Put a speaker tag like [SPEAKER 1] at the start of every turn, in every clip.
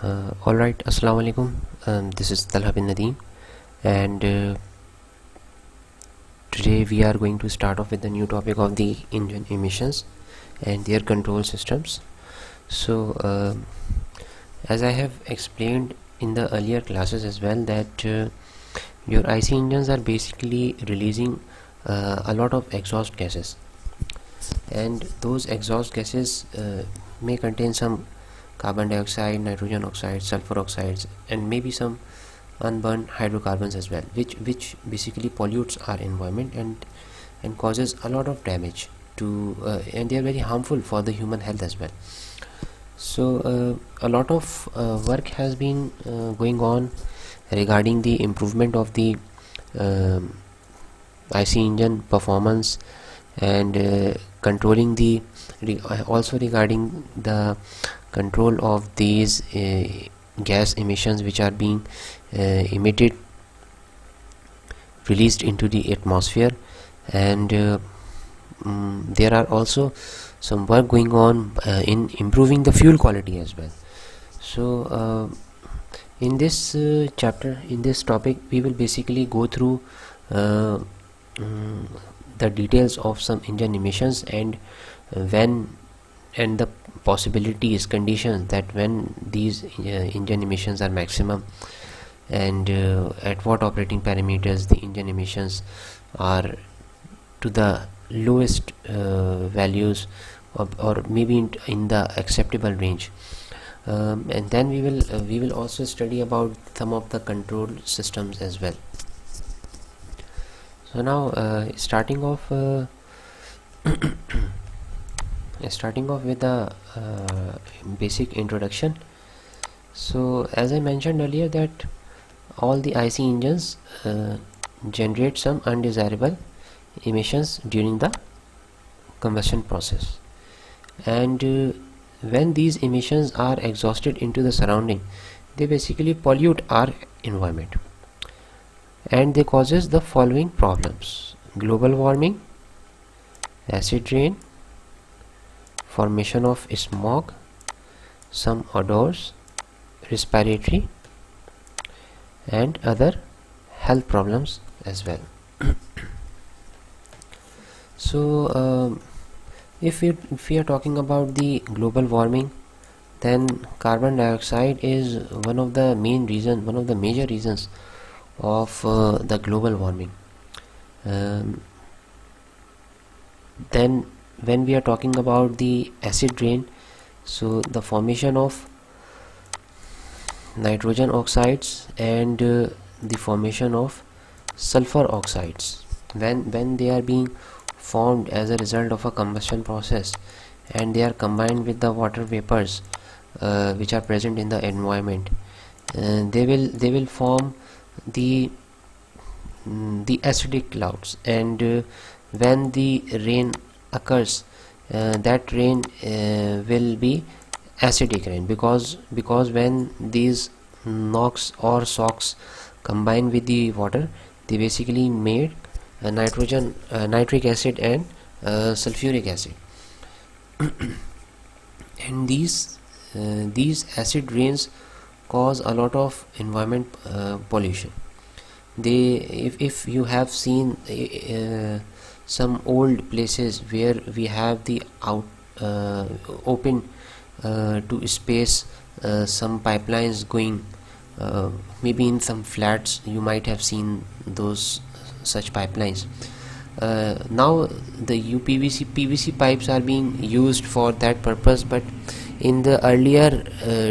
[SPEAKER 1] Alright, Assalamu alaikum. This is Talha bin Nadeem, and today we are going to start off with the new topic of the engine emissions and their control systems. So, as I have explained in the earlier classes as well, that your IC engines are basically releasing a lot of exhaust gases, and those exhaust gases may contain some carbon dioxide, nitrogen oxide, sulfur oxides, and maybe some unburned hydrocarbons as well, which basically pollutes our environment and causes a lot of damage to and they are very harmful for the human health as well. So a lot of work has been going on regarding the improvement of the IC engine performance and controlling the also regarding the control of these gas emissions which are being released into the atmosphere, and there are also some work going on in improving the fuel quality as well. So in this chapter, in this topic, we will basically go through the details of some engine emissions and when and the possibilities, conditions that when these engine emissions are maximum, and at what operating parameters the engine emissions are to the lowest values, or maybe in the acceptable range. And then we will also study about some of the control systems as well. So now starting off with the basic introduction. So as I mentioned earlier, that all the IC engines generate some undesirable emissions during the combustion process, and when these emissions are exhausted into the surrounding, they basically pollute our environment, and they causes the following problems: global warming, acid rain, formation of smog, some odors, respiratory and other health problems as well. So if we are talking about the global warming, then carbon dioxide is one of the major reasons of the global warming. Then when we are talking about the acid rain, so the formation of nitrogen oxides and the formation of sulfur oxides, when they are being formed as a result of a combustion process, and they are combined with the water vapors which are present in the environment, they will form the acidic clouds, and when the rain occurs, that rain will be acidic rain, because when these NOx or SOx combine with the water, they basically made nitric acid and sulfuric acid. And these acid rains cause a lot of environment pollution. If you have seen some old places where we have the open to space, some pipelines going, maybe in some flats you might have seen those such pipelines. Now the PVC pipes are being used for that purpose, but in the earlier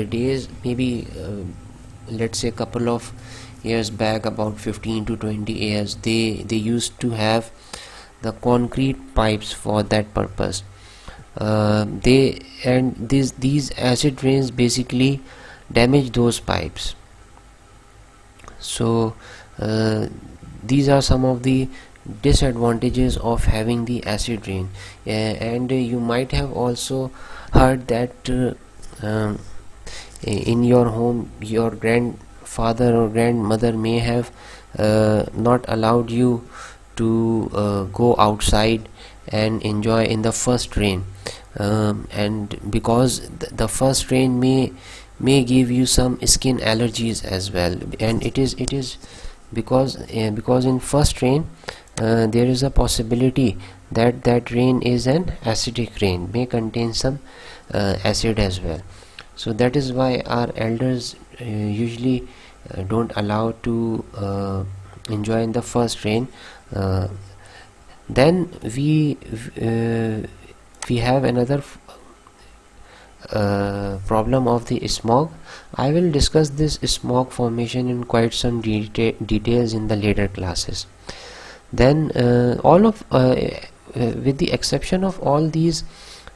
[SPEAKER 1] days, maybe let's say a couple of years back, about 15 to 20 years, they used to have the concrete pipes for that purpose. These acid rains basically damage those pipes. So these are some of the disadvantages of having the acid rain. And you might have also heard that in your home, your grandfather or grandmother may have not allowed you to go outside and enjoy in the first rain, and because the first rain may may give you some skin allergies as well. And it is because in first rain there is a possibility that that rain is an acidic rain, may contain some acid as well. So that is why our elders usually don't allow to enjoy in the first rain. Then we have another problem of the smog. I will discuss this smog formation in quite some details in the later classes. Then with the exception of all these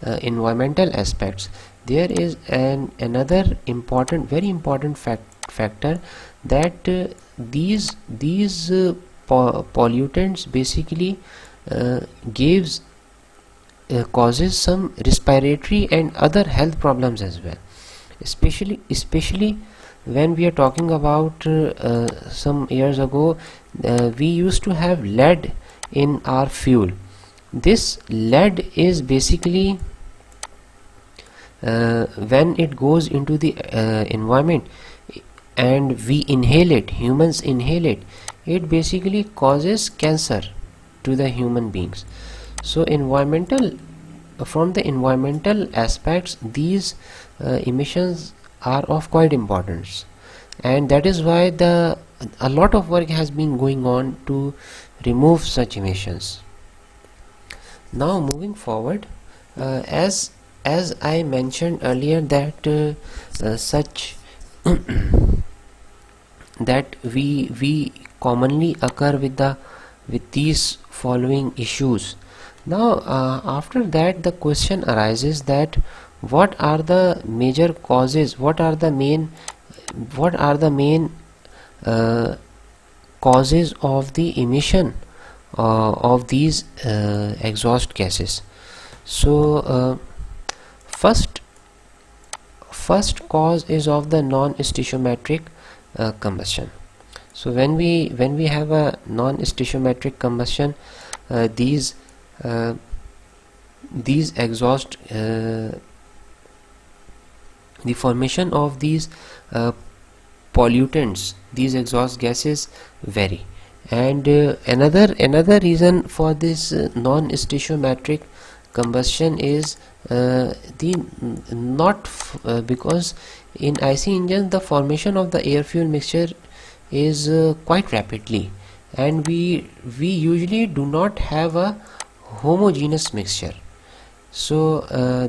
[SPEAKER 1] environmental aspects, there is another very important factor, that these pollutants basically gives causes some respiratory and other health problems as well, especially when we are talking about some years ago, we used to have lead in our fuel. This lead is basically when it goes into the environment and we inhale it, humans inhale it, it basically causes cancer to the human beings. So from the environmental aspects, these emissions are of quite importance, and that is why a lot of work has been going on to remove such emissions. Now moving forward, as I mentioned earlier, that such that we commonly occur with these following issues. Now after that, the question arises that what are the major causes, what are the main causes of the emission of these exhaust gases. So first cause is of the non-stoichiometric combustion. So when we have a non-stoichiometric combustion, these exhaust the formation of these pollutants, these exhaust gases vary. And another reason for this non-stoichiometric combustion is because in IC engines the formation of the air fuel mixture is quite rapidly, and we usually do not have a homogeneous mixture. So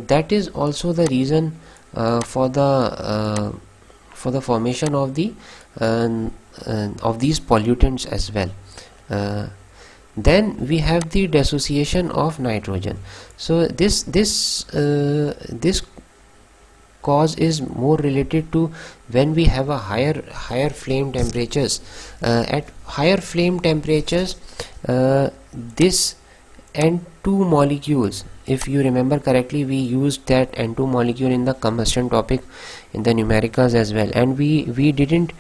[SPEAKER 1] that is also the reason for the formation of these pollutants as well. Then we have the dissociation of nitrogen. So this cause is more related to when we have a higher flame temperatures. At higher flame temperatures, this N2 molecules, if you remember correctly, we used that N2 molecule in the combustion topic in the numericals as well, and we didn't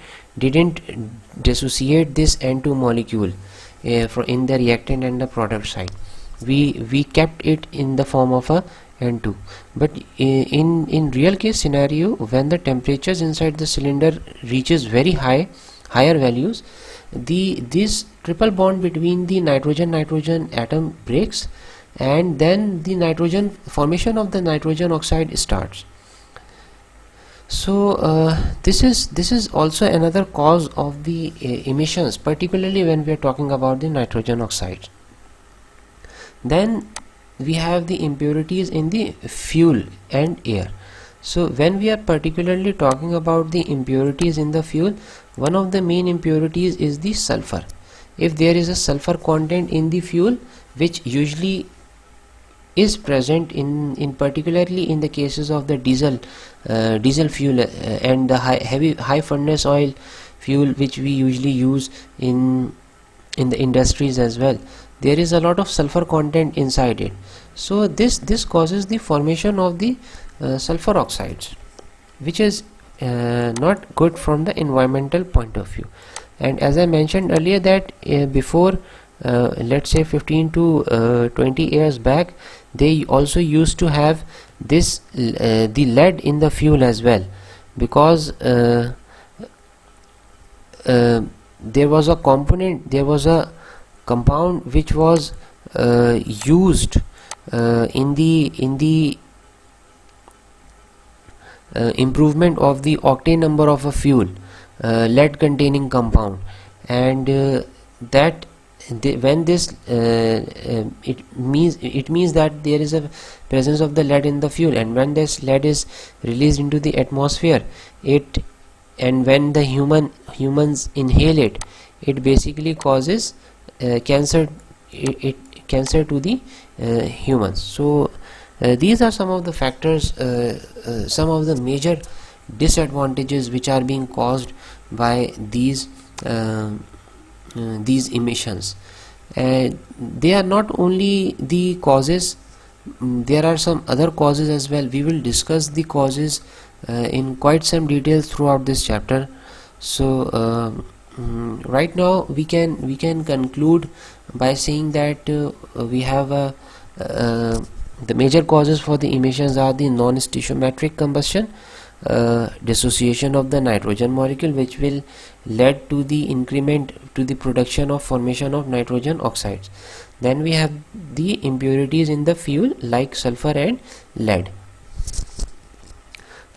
[SPEAKER 1] dissociate this N2 molecule in the reactant and the product side. We kept it in the form of a N2, but in real case scenario, when the temperatures inside the cylinder reaches very higher values, this triple bond between the nitrogen atom breaks, and then the formation of the nitrogen oxide starts. So this is also another cause of the emissions, particularly when we are talking about the nitrogen oxides. Then we have the impurities in the fuel and air. So when we are particularly talking about the impurities in the fuel, one of the main impurities is the sulfur. If there is a sulfur content in the fuel, which usually is present in particularly in the cases of the diesel fuel and the high furnace oil fuel, which we usually use in the industries as well, there is a lot of sulfur content inside it. So this causes the formation of the sulfur oxides, which is not good from the environmental point of view. And as I mentioned earlier, that before let's say 15 to 20 years back, they also used to have this the lead in the fuel as well, because there was a component, there was a compound which was used in the improvement of the octane number of a fuel, lead containing compound, and that when this it means that there is a presence of the lead in the fuel, and when this lead is released into the atmosphere, it and when the humans inhale it, it basically causes cancer, cancer to the humans. So these are some of the factors, some of the major disadvantages which are being caused by these emissions. They are not only the causes, there are some other causes as well. We will discuss the causes in quite some details throughout this chapter. So right now we can conclude by saying that we have the major causes for the emissions are the non-stoichiometric combustion, dissociation of the nitrogen molecule, which will lead to the increment to the production of formation of nitrogen oxides. Then we have the impurities in the fuel like sulfur and lead.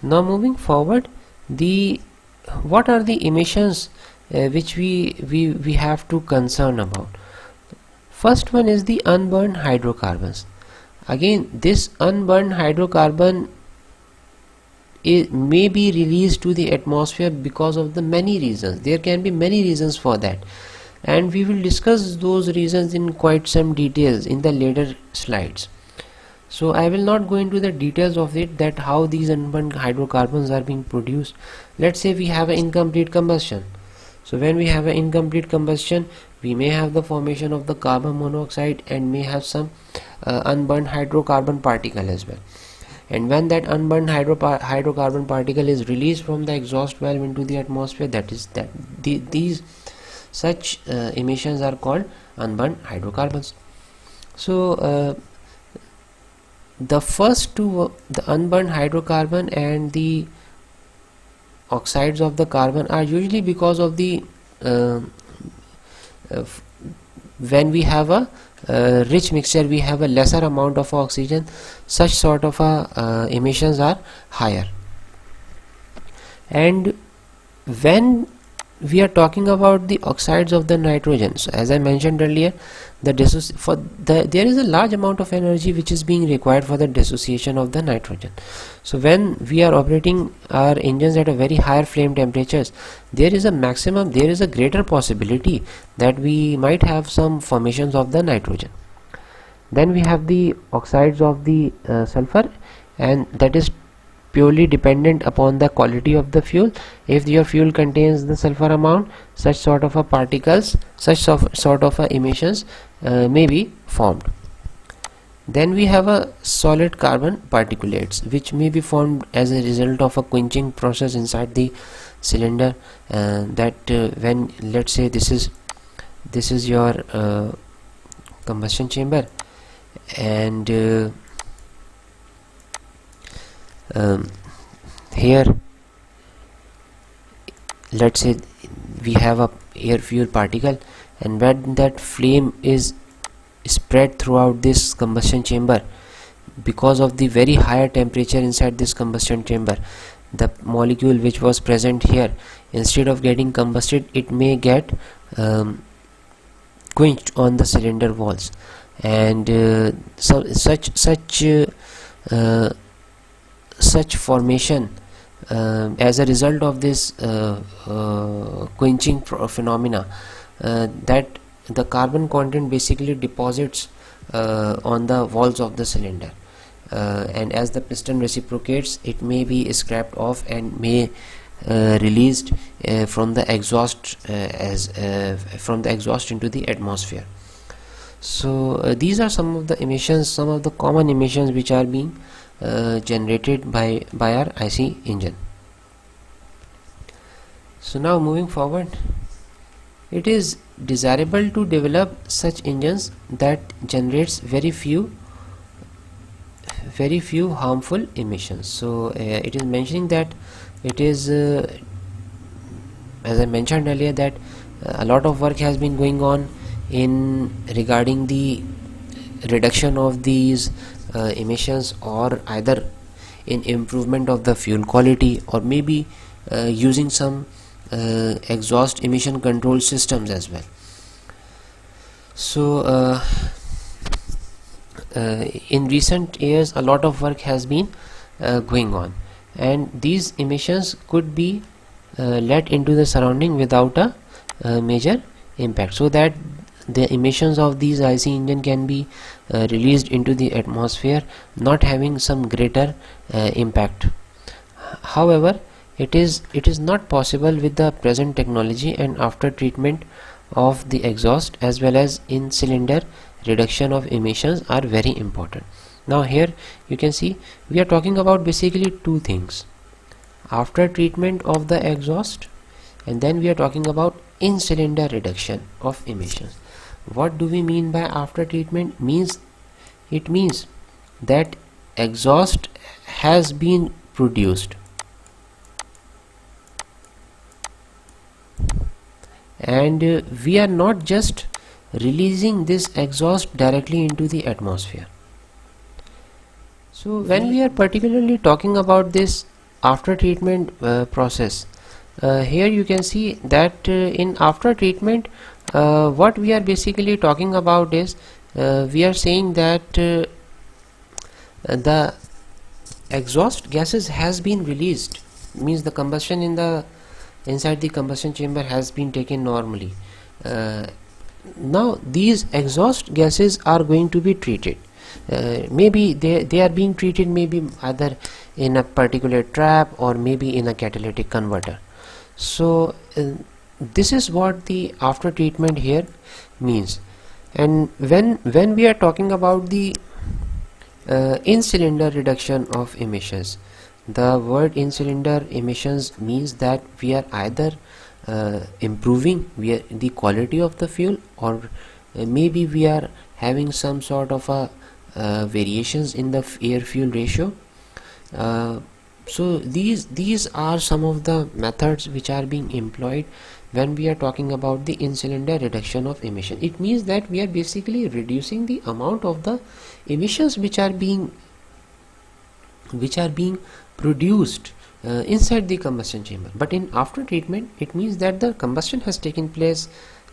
[SPEAKER 1] Now moving forward, what are the emissions which we have to concern about? First one is the unburned hydrocarbons. Again, this unburned hydrocarbon may be released to the atmosphere because of the many reasons. There can be many reasons for that, and we will discuss those reasons in quite some details in the later slides. So I will not go into the details of it, that how these unburned hydrocarbons are being produced. Let's say we have an incomplete combustion. So when we have an incomplete combustion, we may have the formation of the carbon monoxide and may have some unburned hydrocarbon particle as well. And when that unburned hydrocarbon particle is released from the exhaust valve into the atmosphere, these such emissions are called unburned hydrocarbons. So the first two, the unburned hydrocarbon and the oxides of the carbon, are usually because of the when we have a rich mixture, we have a lesser amount of oxygen, such sort of emissions are higher. And when we are talking about the oxides of the nitrogen, so as I mentioned earlier, there is a large amount of energy which is being required for the dissociation of the nitrogen. So when we are operating our engines at a very higher flame temperatures, there is a greater possibility that we might have some formations of the nitrogen. Then we have the oxides of the sulfur, and that is purely dependent upon the quality of the fuel. If your fuel contains the sulfur amount, such sort of particles, such sort of emissions may be formed. Then we have a solid carbon particulates, which may be formed as a result of a quenching process inside the cylinder. When, let's say, this is your combustion chamber, and here, let's say we have a air fuel particle, and when that flame is spread throughout this combustion chamber, because of the very higher temperature inside this combustion chamber, the molecule which was present here, instead of getting combusted, it may get quenched on the cylinder walls, and such formation as a result of this quenching phenomena, that the carbon content basically deposits on the walls of the cylinder, and as the piston reciprocates, it may be scraped off and may released from the exhaust from the exhaust into the atmosphere. So these are some of the emissions, some of the common emissions which are being generated by our IC engine. So now moving forward, it is desirable to develop such engines that generates very few harmful emissions. So it is mentioning that it is as I mentioned earlier, that a lot of work has been going on in regarding the reduction of these emissions, or either in improvement of the fuel quality, or maybe using some exhaust emission control systems as well. So in recent years a lot of work has been going on, and these emissions could be let into the surrounding without a major impact, so that the emissions of these IC engine can be released into the atmosphere, not having some greater impact. However, it is not possible with the present technology, and after treatment of the exhaust as well as in cylinder reduction of emissions are very important. Now here you can see we are talking about basically two things: after treatment of the exhaust, and then we are talking about in cylinder reduction of emissions. What do we mean by after treatment? It means that exhaust has been produced, and we are not just releasing this exhaust directly into the atmosphere. So when we are particularly talking about this after treatment process, here you can see that in after treatment what we are basically talking about is we are saying that the exhaust gases has been released, means the combustion in the inside the combustion chamber has been taken normally. Now these exhaust gases are going to be treated. Maybe they are being treated maybe either in a particular trap or maybe in a catalytic converter. So this is what the after treatment here means. And when we are talking about the in cylinder reduction of emissions, the word in cylinder emissions means that we are either improving the quality of the fuel, or maybe we are having some sort of a variations in the air fuel ratio. So these are some of the methods which are being employed when we are talking about the in cylinder reduction of emission. It means that we are basically reducing the amount of the emissions which are being produced inside the combustion chamber. But in after treatment, it means that the combustion has taken place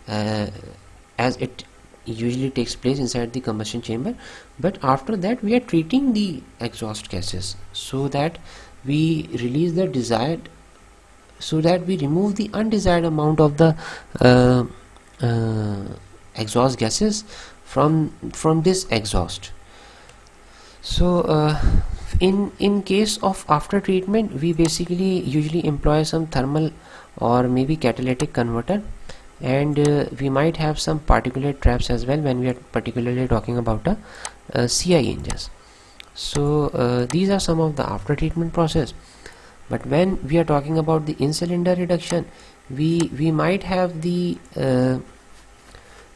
[SPEAKER 1] as it usually takes place inside the combustion chamber, but after that we are treating the exhaust gases so that we release the desired, so that we remove the undesired amount of the exhaust gases from this exhaust. So in case of after treatment, we basically usually employ some thermal or maybe catalytic converter, and we might have some particulate traps as well when we are particularly talking about CI engines. So these are some of the after treatment process. But when we are talking about the in cylinder reduction, we might have the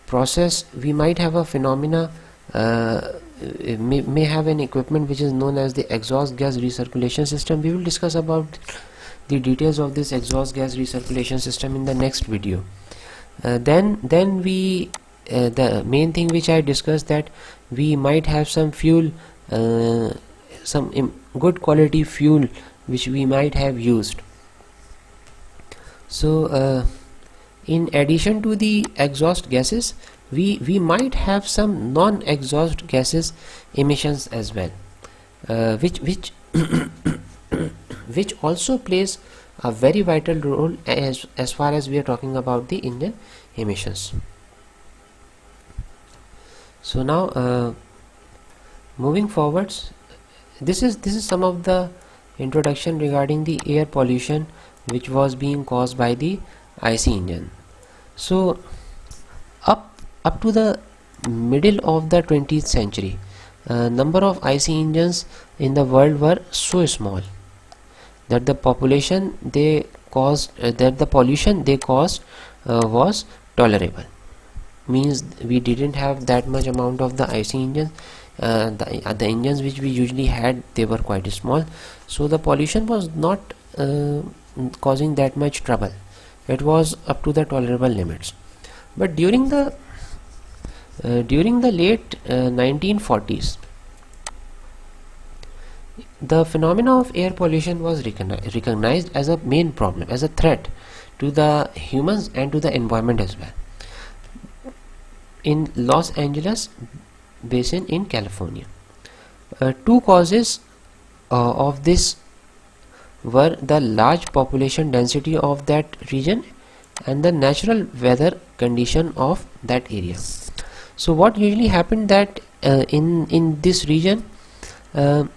[SPEAKER 1] process, we might have a phenomena, may have an equipment which is known as the exhaust gas recirculation system. We will discuss about the details of this exhaust gas recirculation system in the next video. Then we the main thing which I discussed, that we might have some fuel, some good quality fuel which we might have used. So in addition to the exhaust gases, we might have some non-exhaust gases emissions as well, which which also plays a very vital role as far as we are talking about the engine emissions. So now moving forwards, this is some of the introduction regarding the air pollution which was being caused by the IC engine. So up to the middle of the 20th century, number of IC engines in the world were so small that the population they caused that the pollution they caused was tolerable. Means we didn't have that much amount of the IC engines. The engines which we usually had, they were quite small, so the pollution was not causing that much trouble. It was up to the tolerable limits. But during the late 1940s, the phenomena of air pollution was recognized as a main problem, as a threat to the humans and to the environment as well. In Los Angeles basin in California, two causes of this were the large population density of that region and the natural weather condition of that area. So what usually happened that in this region, the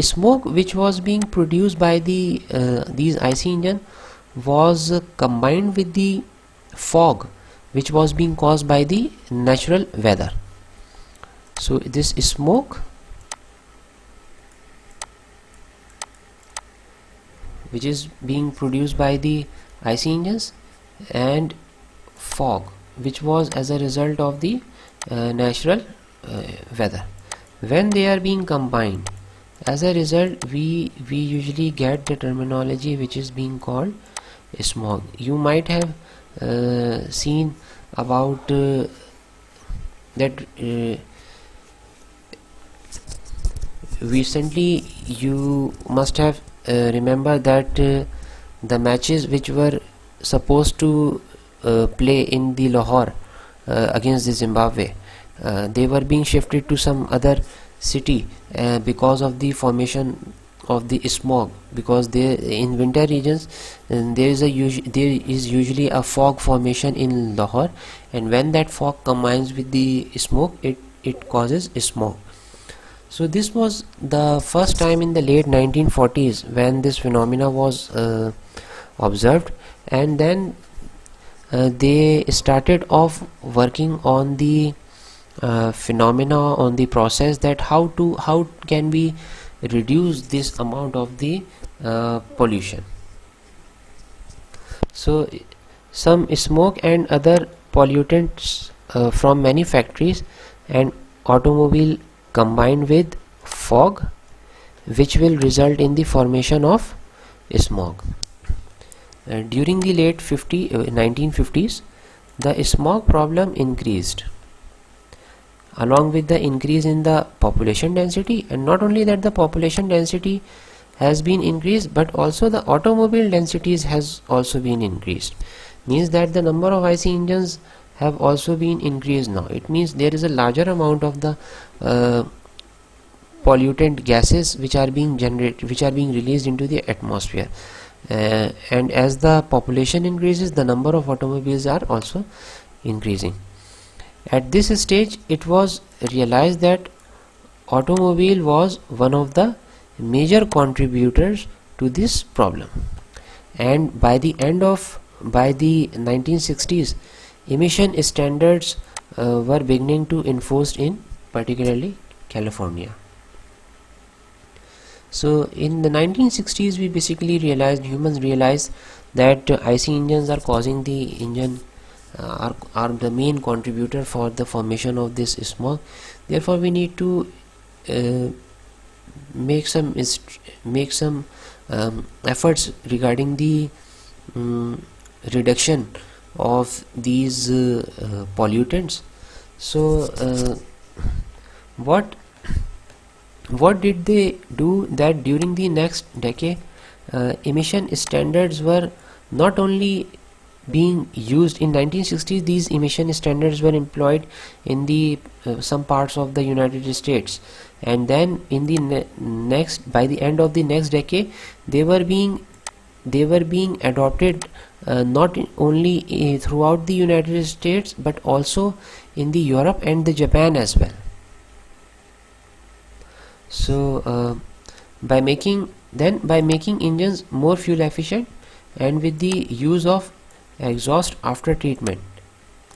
[SPEAKER 1] smoke which was being produced by these IC engine was combined with the fog which was being caused by the natural weather. So this smoke which is being produced by the IC engines and fog which was as a result of the natural weather, when they are being combined, as a result we usually get the terminology which is being called smog. You might have seen about that recently. You must have remember that the matches which were supposed to play in the Lahore against the Zimbabwe, they were being shifted to some other city because of the formation of the smog, because they in winter regions there is usually a fog formation in Lahore, and when that fog combines with the smoke, it causes smog. So this was the first time in the late 1940s when this phenomena was observed, and then they started off working on the phenomena, on the process, that how can we reduce this amount of the pollution. So some smoke and other pollutants from many factories and automobile combined with fog, which will result in the formation of smog. During the late 1950s, the smog problem increased along with the increase in the population density, and not only that the population density has been increased, but also the automobile densities has also been increased. Means that the number of IC engines have also been increased now. It means there is a larger amount of the pollutant gases which are being released into the atmosphere, and as the population increases, the number of automobiles are also increasing. At this stage, it was realized that automobile was one of the major contributors to this problem, and by the 1960s, emission standards were beginning to enforced in particularly California. So in the 1960s, we basically humans realized that IC engines are causing the engine are the main contributor for the formation of this smog. Therefore, we need to make some efforts regarding the reduction of these pollutants. So what did they do? That during the next decade, emission standards were not only being used in 1960s. These emission standards were employed in the some parts of the United States, and then in the by the end of the next decade, they were being adopted not only throughout the United States, but also in the Europe and the Japan as well. So by making engines more fuel efficient, and with the use of exhaust after treatment,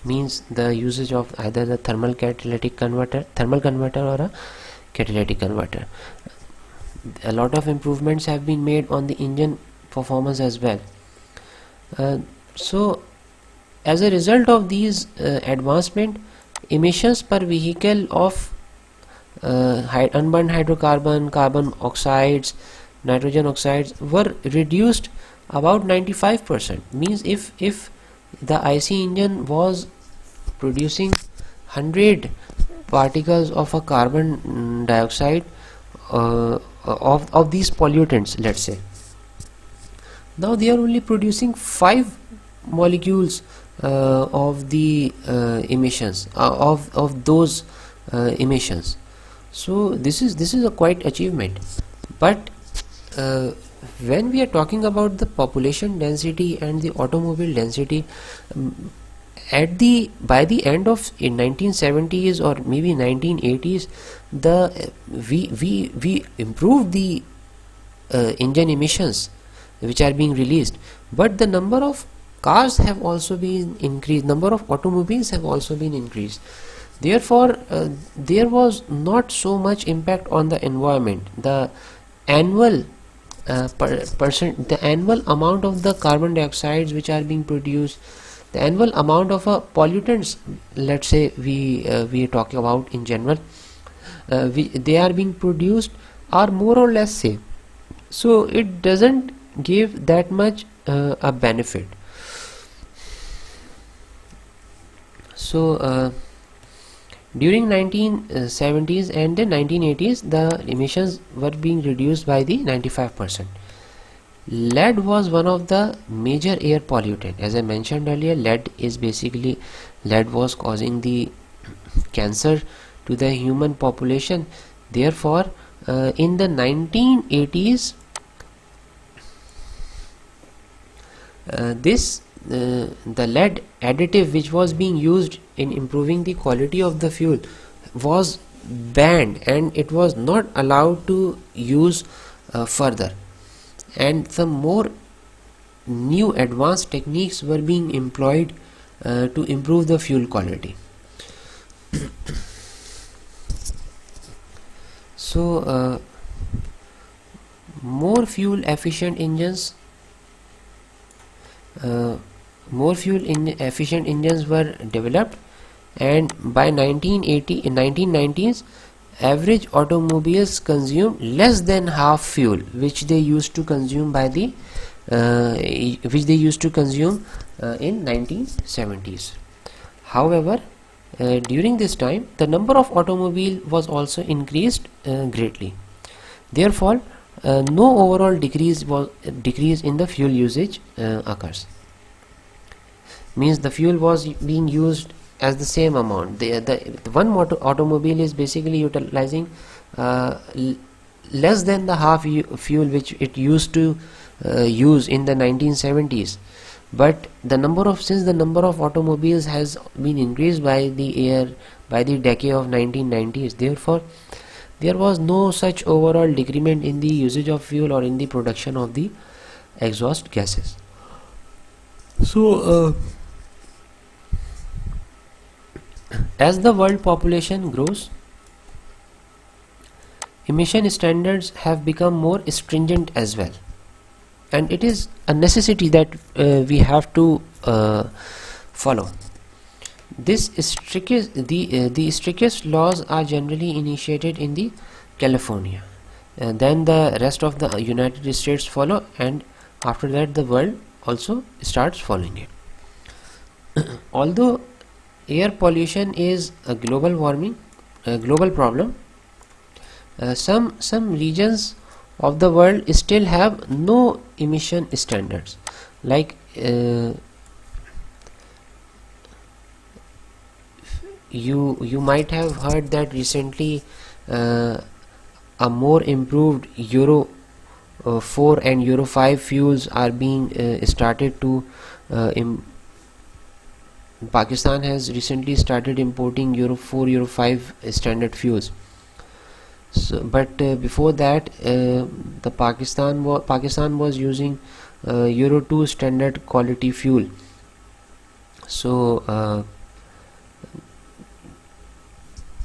[SPEAKER 1] means the usage of either the thermal converter or a catalytic converter, a lot of improvements have been made on the engine performance as well. So as a result of these advancement, emissions per vehicle of unburned hydrocarbon, carbon oxides, nitrogen oxides were reduced about 95%. Means if the IC engine was producing 100 particles of a carbon dioxide of these pollutants, let's say, now they are only producing 5 molecules of the emissions of those emissions. So this is a quite achievement. But uh, when we are talking about the population density and the automobile density, um, by the end of in 1970s or maybe 1980s, the we improved the engine emissions which are being released, but the number of cars have also been increased, number of automobiles have also been increased. Therefore there was not so much impact on the environment. The annual the annual amount of the carbon dioxides which are being produced, the annual amount of pollutants, let's say we are talking about in general, they are being produced are more or less same. So it doesn't give that much a benefit. So during 1970s and the 1980s, the emissions were being reduced by the 95%. Lead was one of the major air pollutant. As I mentioned earlier, lead was causing the cancer to the human population. Therefore in the 1980s, the lead additive which was being used in improving the quality of the fuel was banned, and it was not allowed to use further, and some more new advanced techniques were being employed to improve the fuel quality. So more fuel efficient engines efficient engines were developed, and by 1980 in 1990s, average automobiles consume less than half fuel which they used to consume in 1970s. However, during this time the number of automobile was also increased greatly. Therefore no overall decrease in the fuel usage occurs. Means the fuel was being used as the same amount. The one automobile is basically utilizing less than the half fuel which it used to use in the 1970s. But since the number of automobiles has been increased by the decade of 1990s, therefore there was no such overall decrement in the usage of fuel or in the production of the exhaust gases. So as the world population grows, emission standards have become more stringent as well, and it is a necessity that we have to follow. The strictest laws are generally initiated in the California, and then the rest of the United States follow, and after that the world also starts following it. Although air pollution is a global problem, some regions of the world still have no emission standards. Like you might have heard that recently a more improved Euro 4 and Euro 5 fuels are being started to Pakistan has recently started importing Euro 4, Euro 5 standard fuels. So, but before that, the Pakistan was using Euro 2 standard quality fuel. So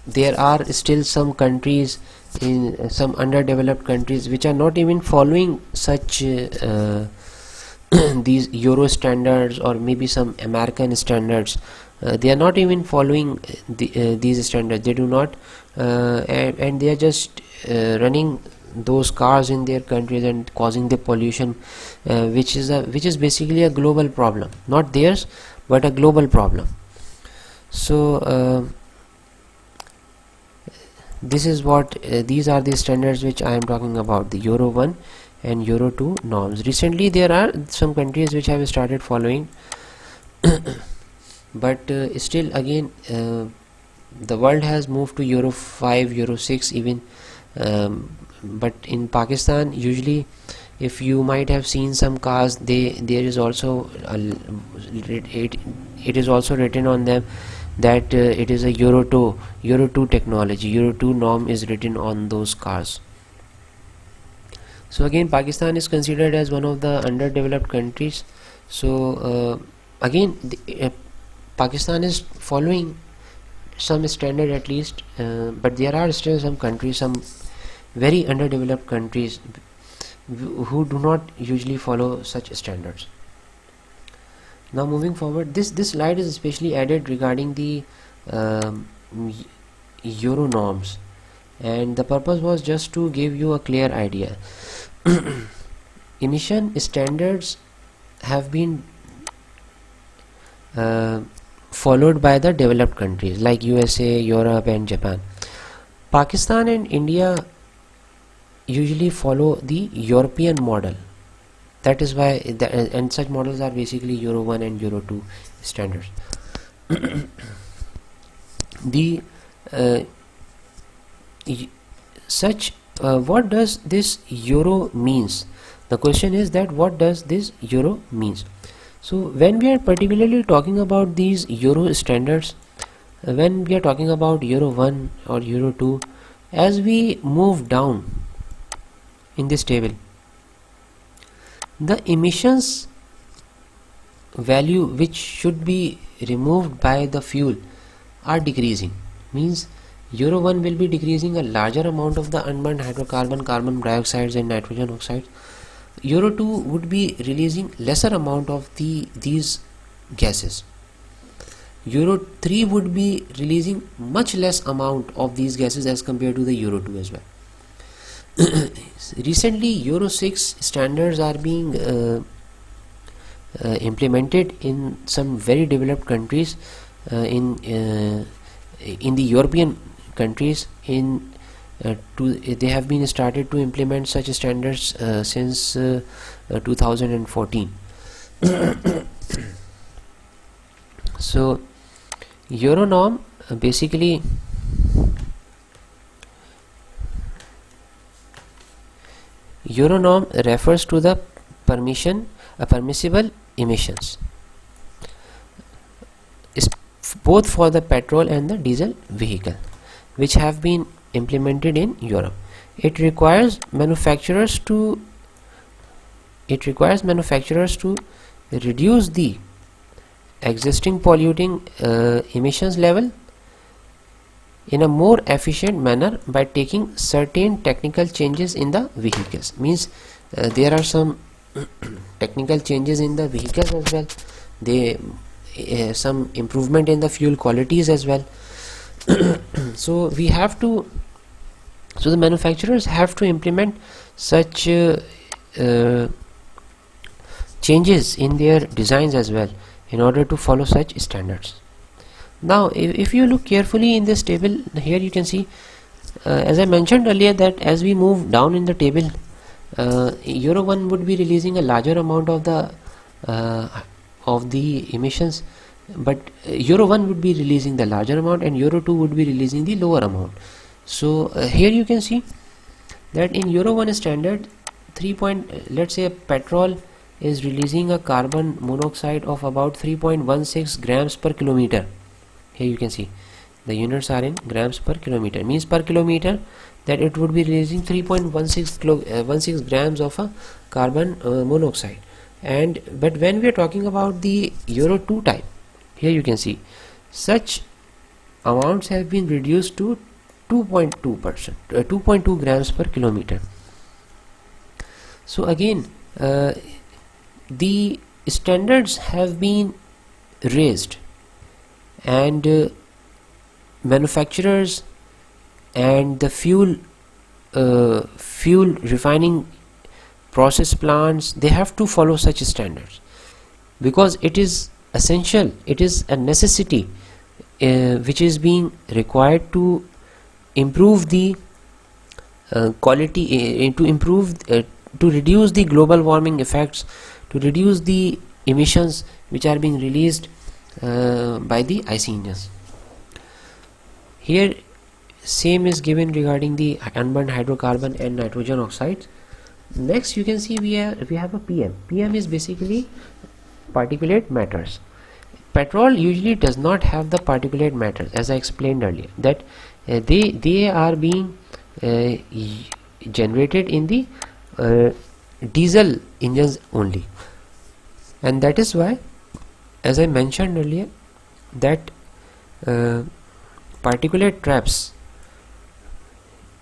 [SPEAKER 1] there are still some countries, in some underdeveloped countries, which are not even following such these Euro standards or maybe some American standards. They are not even following these standards. They do not, and they are just running those cars in their countries and causing the pollution, which is basically a global problem, not theirs but a global problem. So this is what these are the standards which I am talking about, the Euro 1 and Euro 2 norms. Recently there are some countries which have started following but still again the world has moved to Euro 5, Euro 6 even, but in Pakistan usually, if you might have seen some cars, there is also it is also written on them that it is a Euro 2 technology. Euro 2 norm is written on those cars. So again, Pakistan is considered as one of the underdeveloped countries. So again Pakistan is following some standard at least, but there are still some countries, some very underdeveloped countries who do not usually follow such standards. Now moving forward, this slide is especially added regarding the Euro norms, and the purpose was just to give you a clear idea. Emission standards have been followed by the developed countries like USA, Europe and Japan. Pakistan and India usually follow the European model. That is why and such models are basically Euro 1 and Euro 2 standards. The what does this Euro means? The question is that what does this Euro means? So when we are particularly talking about these Euro standards, when we are talking about Euro 1 or Euro 2, as we move down in this table, the emissions value which should be removed by the fuel are decreasing. Means Euro 1 will be decreasing a larger amount of the unburned hydrocarbon, carbon dioxides and nitrogen oxides. Euro 2 would be releasing lesser amount of these gases. Euro 3 would be releasing much less amount of these gases as compared to the Euro 2 as well. Recently Euro 6 standards are being implemented in some very developed countries, in the European countries. They have been started to implement such standards since 2014. So Euro norm basically Euro norm refers to the permissible emissions both for the petrol and the diesel vehicle which have been implemented in Europe. It requires manufacturers to reduce the existing polluting emissions level in a more efficient manner by taking certain technical changes in the vehicles. Means there are some technical changes in the vehicles as well. Some improvement in the fuel qualities as well. So the manufacturers have to implement such changes in their designs as well in order to follow such standards. Now if you look carefully in this table, here you can see, as I mentioned earlier, that as we move down in the table, Euro 1 would be releasing a larger amount of the emissions, but Euro 1 would be releasing the larger amount and Euro 2 would be releasing the lower amount. So here you can see that in Euro 1 standard, let's say petrol is releasing a carbon monoxide of about 3.16 grams per kilometer. Here you can see the units are in grams per kilometer, means per kilometer that it would be releasing 3.16 grams of a carbon monoxide. But when we are talking about the Euro 2 type, here you can see such amounts have been reduced to 2.2 grams per kilometer. So again the standards have been raised, and manufacturers and the fuel fuel refining process plants, they have to follow such standards, because it is essential, it is a necessity which is being required to improve the quality, to reduce the global warming effects, to reduce the emissions which are being released by the IC engines. Here same is given regarding the unburned hydrocarbon and nitrogen oxides. Next you can see we have a PM. PM is basically particulate matters. Petrol usually does not have the particulate matter, as I explained earlier, that they are being generated in the diesel engines only, and that is why, as I mentioned earlier, that particulate traps,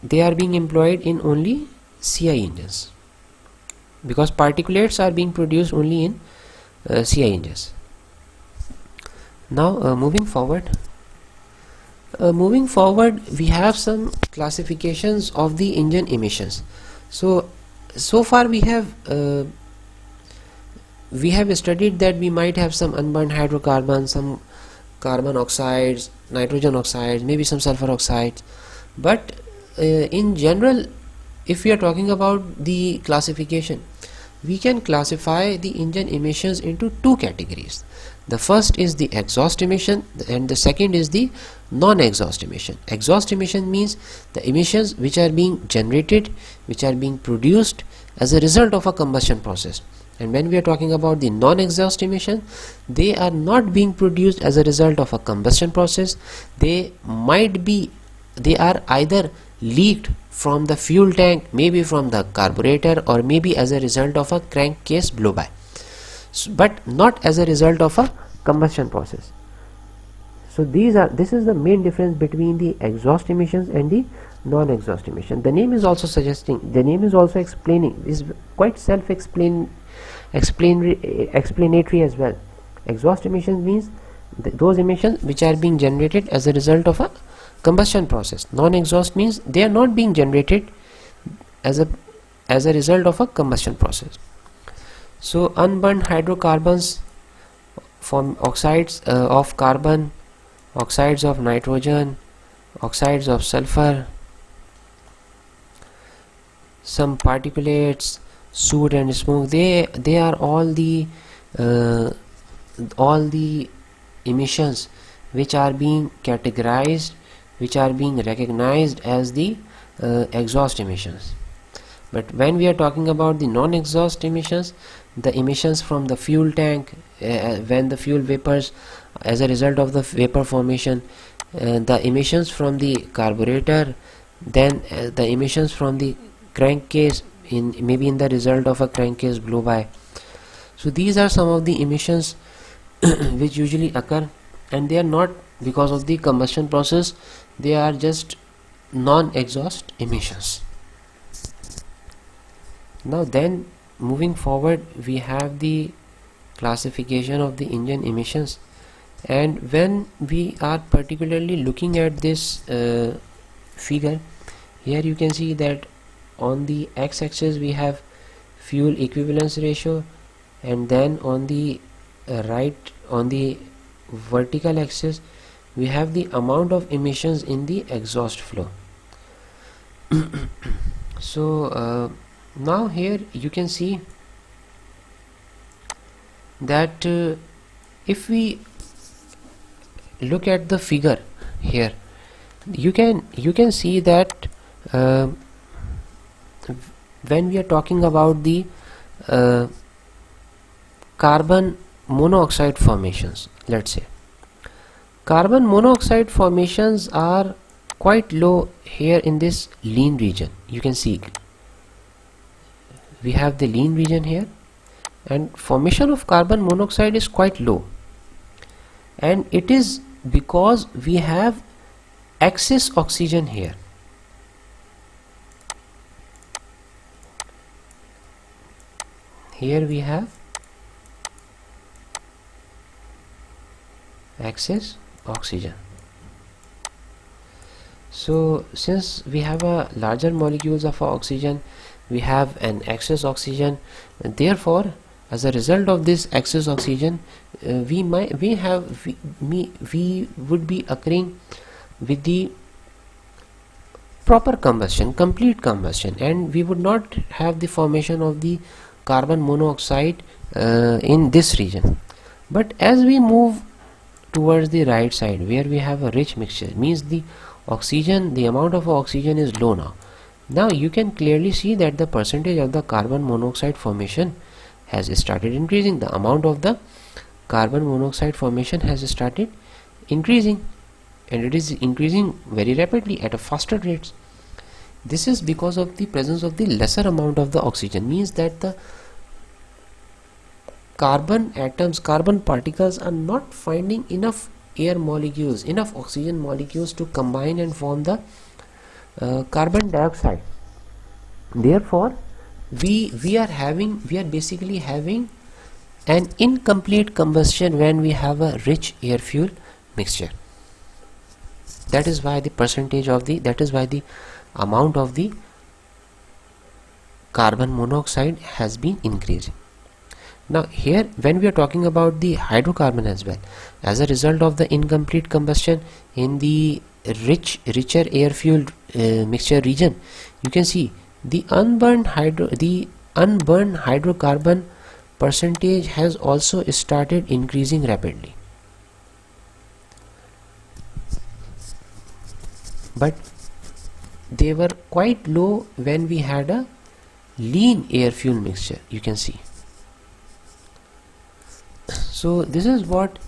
[SPEAKER 1] they are being employed in only CI engines, because particulates are being produced only in CI engines. Now moving forward, we have some classifications of the engine emissions. So far we have studied that we might have some unburned hydrocarbons, some carbon oxides, nitrogen oxides, maybe some sulfur oxides, but in general, if we are talking about the classification, we can classify the engine emissions into two categories. The first is the exhaust emission and the second is the non-exhaust emission. Exhaust emission means the emissions which are being generated, which are being produced as a result of a combustion process. And when we are talking about the non-exhaust emission, they are not being produced as a result of a combustion process. They are either leaked from the fuel tank, maybe from the carburetor, or maybe as a result of a crankcase blow-by, but not as a result of a combustion process. So this is the main difference between the exhaust emissions and the non-exhaust emission. The name is also explaining, is quite explanatory as well. Exhaust emissions means those emissions which are being generated as a result of a combustion process. Non-exhaust means they are not being generated as a result of a combustion process. So unburned hydrocarbons from oxides of carbon, oxides of nitrogen, oxides of sulfur, some particulates, soot and smoke, they are all the emissions which are being categorized, which are being recognized as the exhaust emissions. But when we are talking about the non-exhaust emissions, the emissions from the fuel tank, when the fuel vapors as a result of the vapor formation, the emissions from the carburetor, then the emissions from the crankcase, maybe in the result of a crankcase blow-by. So these are some of the emissions which usually occur, and they are not because of the combustion process, they are just non-exhaust emissions. Now then, moving forward, we have the classification of the engine emissions, and when we are particularly looking at this figure, here you can see that on the x-axis we have fuel equivalence ratio, and then on the right, on the vertical axis, we have the amount of emissions in the exhaust flow. So now here you can see that if we look at the figure here, you can see that when we are talking about the carbon monoxide formations, let's say carbon monoxide formations are quite low here in this lean region. You can see we have the lean region here, and formation of carbon monoxide is quite low, and it is because we have excess oxygen here. Here we have excess oxygen. So since we have a larger molecules of oxygen, we have an excess oxygen, therefore as a result of this excess oxygen, we would be occurring with the proper combustion, complete combustion, and we would not have the formation of the carbon monoxide in this region. But as we move towards the right side, where we have a rich mixture, means the amount of oxygen is low now. Now you can clearly see that the percentage of the carbon monoxide formation has started increasing. The amount of the carbon monoxide formation has started increasing, and it is increasing very rapidly at a faster rate. This is because of the presence of the lesser amount of the oxygen, means that the carbon atoms, carbon particles are not finding enough air molecules, enough oxygen molecules to combine and form the carbon dioxide. Therefore we are basically having an incomplete combustion when we have a rich air fuel mixture. That is why the amount of the carbon monoxide has been increasing. Now here, when we are talking about the hydrocarbon as well, as a result of the incomplete combustion in the richer air fuel mixture region, you can see the unburned hydrocarbon percentage has also started increasing rapidly. But they were quite low when we had a lean air fuel mixture, you can see. So this is what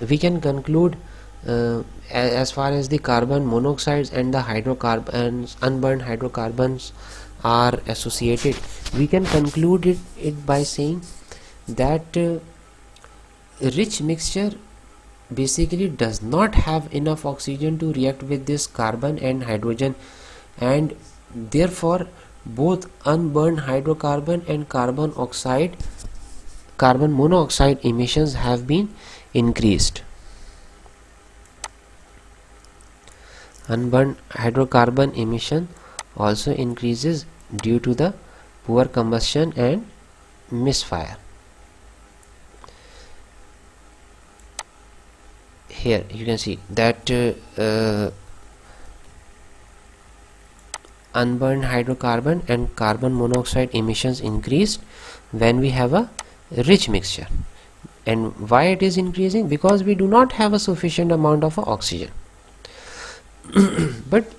[SPEAKER 1] we can conclude as far as the carbon monoxides and the hydrocarbons, unburned hydrocarbons are associated. We can conclude it by saying that rich mixture basically does not have enough oxygen to react with this carbon and hydrogen, and therefore both unburned hydrocarbon and carbon monoxide emissions have been increased. Unburned hydrocarbon emission also increases due to the poor combustion and misfire. Here you can see that unburned hydrocarbon and carbon monoxide emissions increased when we have a rich mixture. And why it is increasing? Because we do not have a sufficient amount of oxygen. But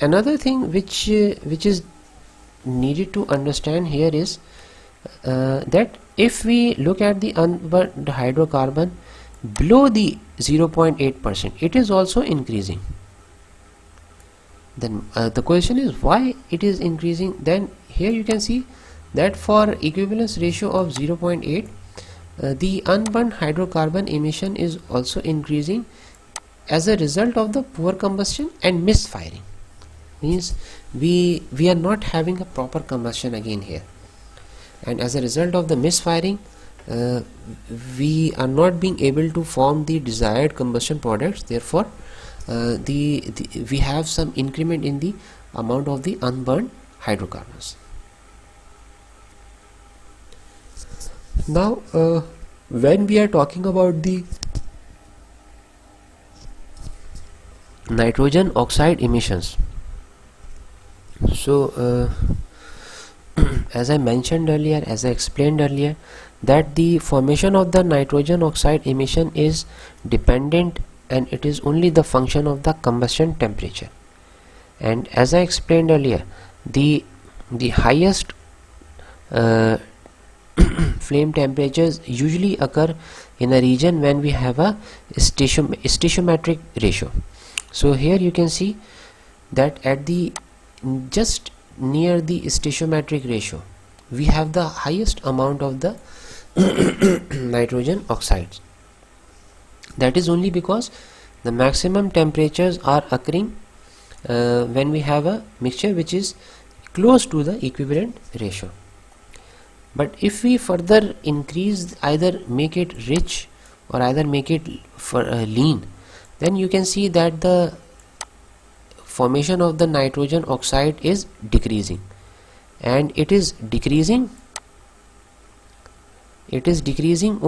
[SPEAKER 1] another thing which is needed to understand here is that if we look at the unburned hydrocarbon below the 0.8%, it is also increasing. Then the question is why it is increasing. Then here you can see that for equivalence ratio of 0.8, the unburned hydrocarbon emission is also increasing as a result of the poor combustion and misfiring. Means we are not having a proper combustion again here, and as a result of the misfiring, we are not being able to form the desired combustion products. Therefore we have some increment in the amount of the unburned hydrocarbons. Now when we are talking about the nitrogen oxide emissions, so as I mentioned earlier, as I explained earlier, that the formation of the nitrogen oxide emission is dependent, and it is only the function of the combustion temperature. And as I explained earlier, the highest flame temperatures usually occur in a region when we have a stoichiometric ratio. So here you can see that at the just near the stoichiometric ratio, we have the highest amount of the nitrogen oxides. That is only because the maximum temperatures are occurring when we have a mixture which is close to the equivalent ratio. But if we further increase, either make it rich or either make it for lean, then you can see that the formation of the nitrogen oxide is decreasing, and it is decreasing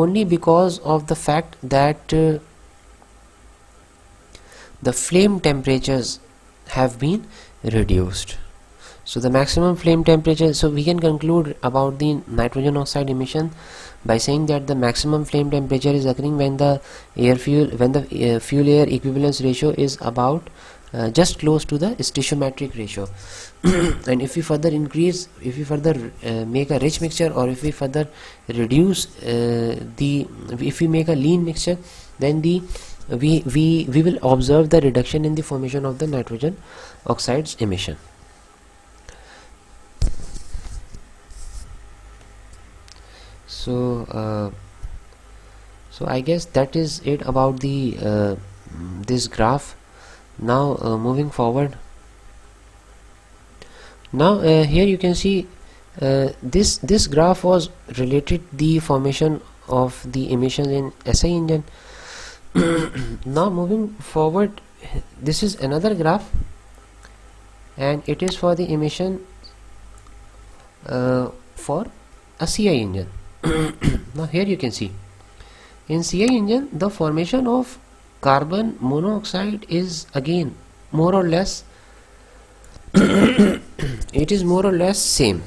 [SPEAKER 1] only because of the fact that the flame temperatures have been reduced. So the maximum flame temperature, so we can conclude about the nitrogen oxide emission by saying that the maximum flame temperature is occurring when the fuel air equivalence ratio is about just close to the stoichiometric ratio. And if we further make a rich mixture, or if we further reduce if we make a lean mixture, then we will observe the reduction in the formation of the nitrogen oxides emission. So I guess that is it about the this graph. Now moving forward, now here you can see this graph was related the formation of the emissions in SI engine. Now moving forward, this is another graph, and it is for the emission for a CI engine. Now here you can see in CI engine the formation of carbon monoxide is again more or less it is more or less same.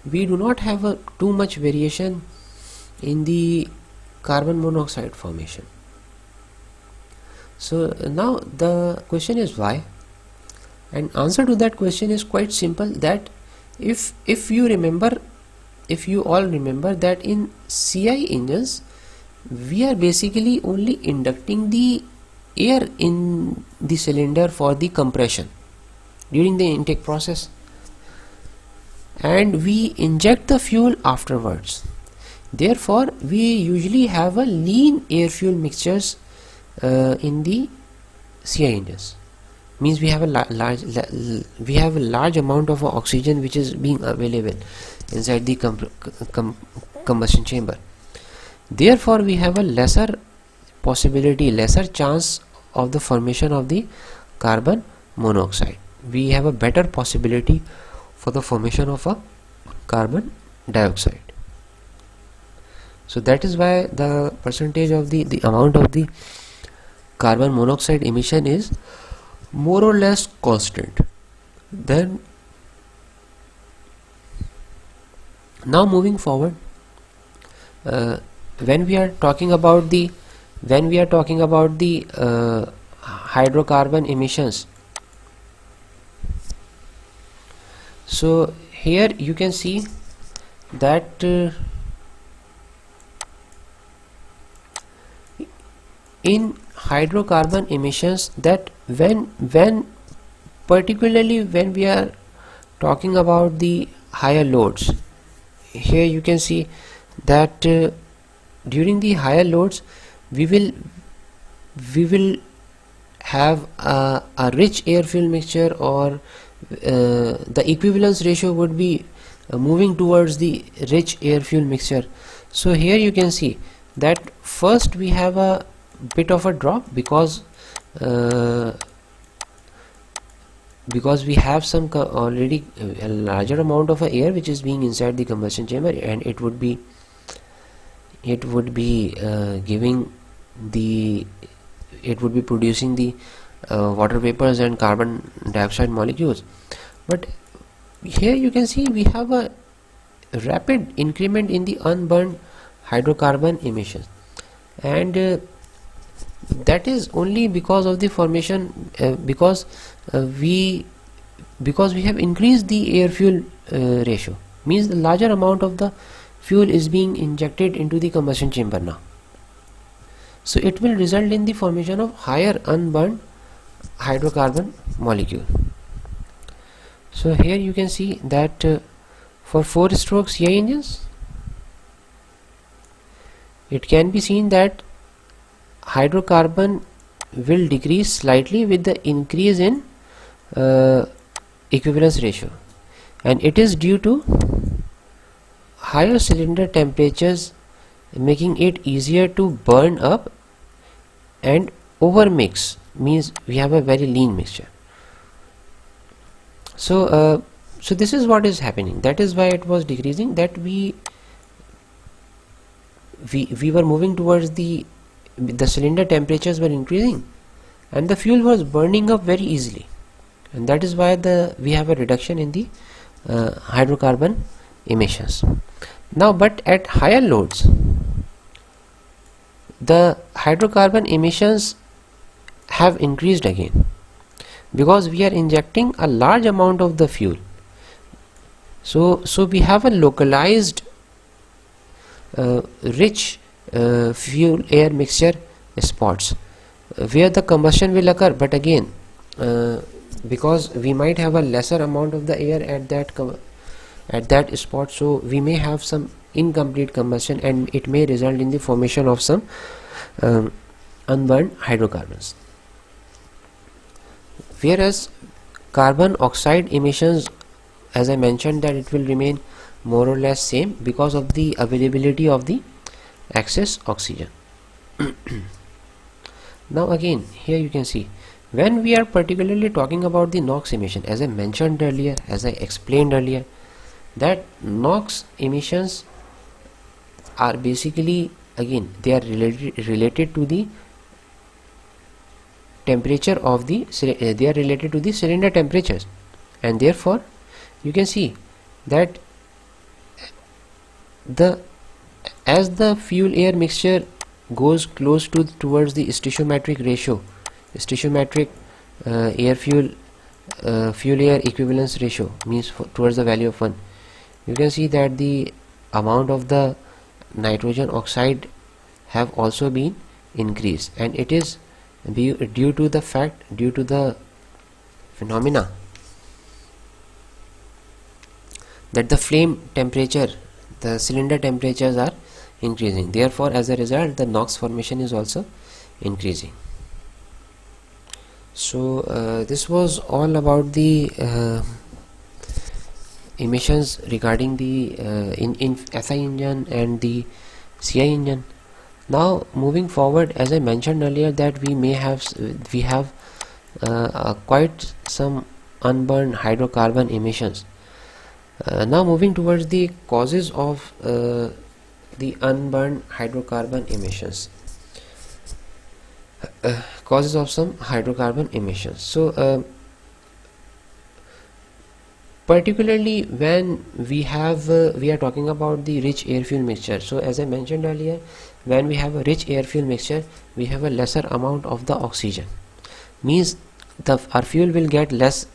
[SPEAKER 1] We do not have too much variation in the carbon monoxide formation. So now the question is why, and answer to that question is quite simple, that if you all remember that in CI engines we are basically only inducting the air in the cylinder for the compression during the intake process, and we inject the fuel afterwards. Therefore we usually have a lean air fuel mixtures in the CI engines. Means we have a large amount of oxygen which is being available inside the combustion chamber. Therefore we have a lesser chance of the formation of the carbon monoxide. We have a better possibility for the formation of a carbon dioxide. So that is why the percentage of the amount of the carbon monoxide emission is more or less constant. Then now moving forward, when we are talking about the hydrocarbon emissions, so here you can see that in hydrocarbon emissions, that when particularly when we are talking about the higher loads, here you can see that during the higher loads we will have a rich air fuel mixture, or the equivalence ratio would be moving towards the rich air fuel mixture. So here you can see that first we have a bit of a drop because we have some already a larger amount of air which is being inside the combustion chamber, and it would be producing the water vapors and carbon dioxide molecules. But here you can see we have a rapid increment in the unburned hydrocarbon emissions, and that is only because of the formation because we have increased the air fuel ratio. Means the larger amount of the fuel is being injected into the combustion chamber now. So it will result in the formation of higher unburned hydrocarbon molecule. So here you can see that for 4-stroke CI engines, it can be seen that hydrocarbon will decrease slightly with the increase in equivalence ratio, and it is due to higher cylinder temperatures, making it easier to burn up and overmix means we have a very lean mixture. So so this is what is happening. That is why it was decreasing, that we were moving towards the cylinder temperatures were increasing and the fuel was burning up very easily, and that is why we have a reduction in the hydrocarbon emissions. Now, but at higher loads, the hydrocarbon emissions have increased again, because we are injecting a large amount of the fuel. So we have a localized rich fuel air mixture spots where the combustion will occur, but again because we might have a lesser amount of the air at that spot, so we may have some incomplete combustion and it may result in the formation of some unburned hydrocarbons. Whereas carbon oxide emissions, as I mentioned, that it will remain more or less same because of the availability of the excess oxygen. Now again, here you can see, when we are particularly talking about the NOx emission, as I mentioned earlier, as I explained earlier, that NOx emissions are basically, again, they are related to the temperature of the they are related to the cylinder temperatures, and therefore you can see that as the fuel air mixture goes close towards the stoichiometric ratio, stoichiometric air fuel air equivalence ratio, means towards the value of 1, you can see that the amount of the nitrogen oxide have also been increased, and it is due to the phenomena that the flame temperature, the cylinder temperatures are increasing. Therefore, as a result, the NOx formation is also increasing. So this was all about the emissions regarding the in SI engine and the CI engine. Now moving forward, as I mentioned earlier, that we have quite some unburned hydrocarbon emissions. Now moving towards the causes of the unburned hydrocarbon emissions, causes of some hydrocarbon emissions. So particularly when we are talking about the rich air fuel mixture. So as I mentioned earlier, when we have a rich air fuel mixture, we have a lesser amount of the oxygen, means our fuel will get less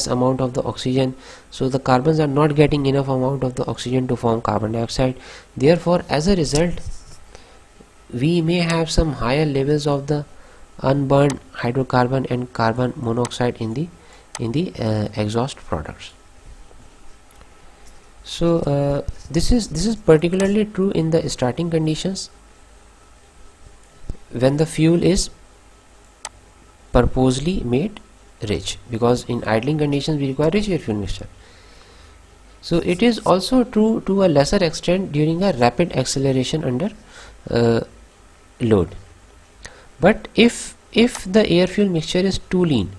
[SPEAKER 1] amount of the oxygen, so the carbons are not getting enough amount of the oxygen to form carbon dioxide. Therefore, as a result, we may have some higher levels of the unburned hydrocarbon and carbon monoxide in the exhaust products. So this is particularly true in the starting conditions, when the fuel is purposely made rich, because in idling conditions we require rich air fuel mixture. So it is also true to a lesser extent during a rapid acceleration under load. But if the air fuel mixture is too lean,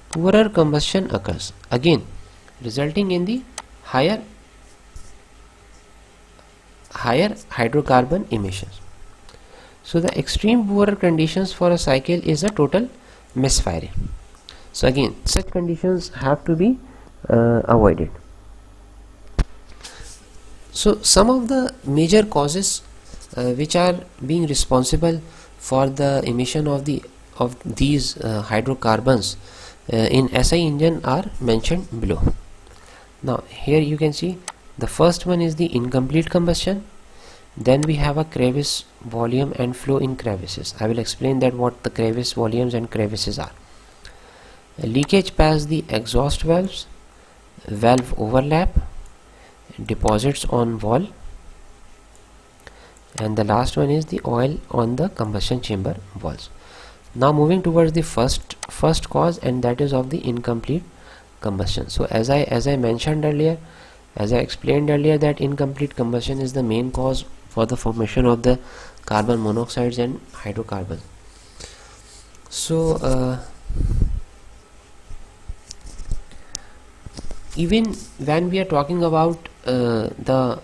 [SPEAKER 1] poorer combustion occurs, again resulting in the higher hydrocarbon emissions. So the extreme poorer conditions for a cycle is a total misfire. So again, such conditions have to be avoided. So some of the major causes which are being responsible for the emission of these hydrocarbons in SI engine are mentioned below. Now here you can see the first one is the incomplete combustion. Then we have a crevice volume and flow in crevices. I will explain that what the crevice volumes and crevices are. Leakage past the exhaust valves, valve overlap, deposits on wall, and the last one is the oil on the combustion chamber walls. Now moving towards the first cause, and that is of the incomplete combustion. So as I mentioned earlier, as I explained earlier, that incomplete combustion is the main cause for the formation of the carbon monoxides and hydrocarbons. So even when we are talking about the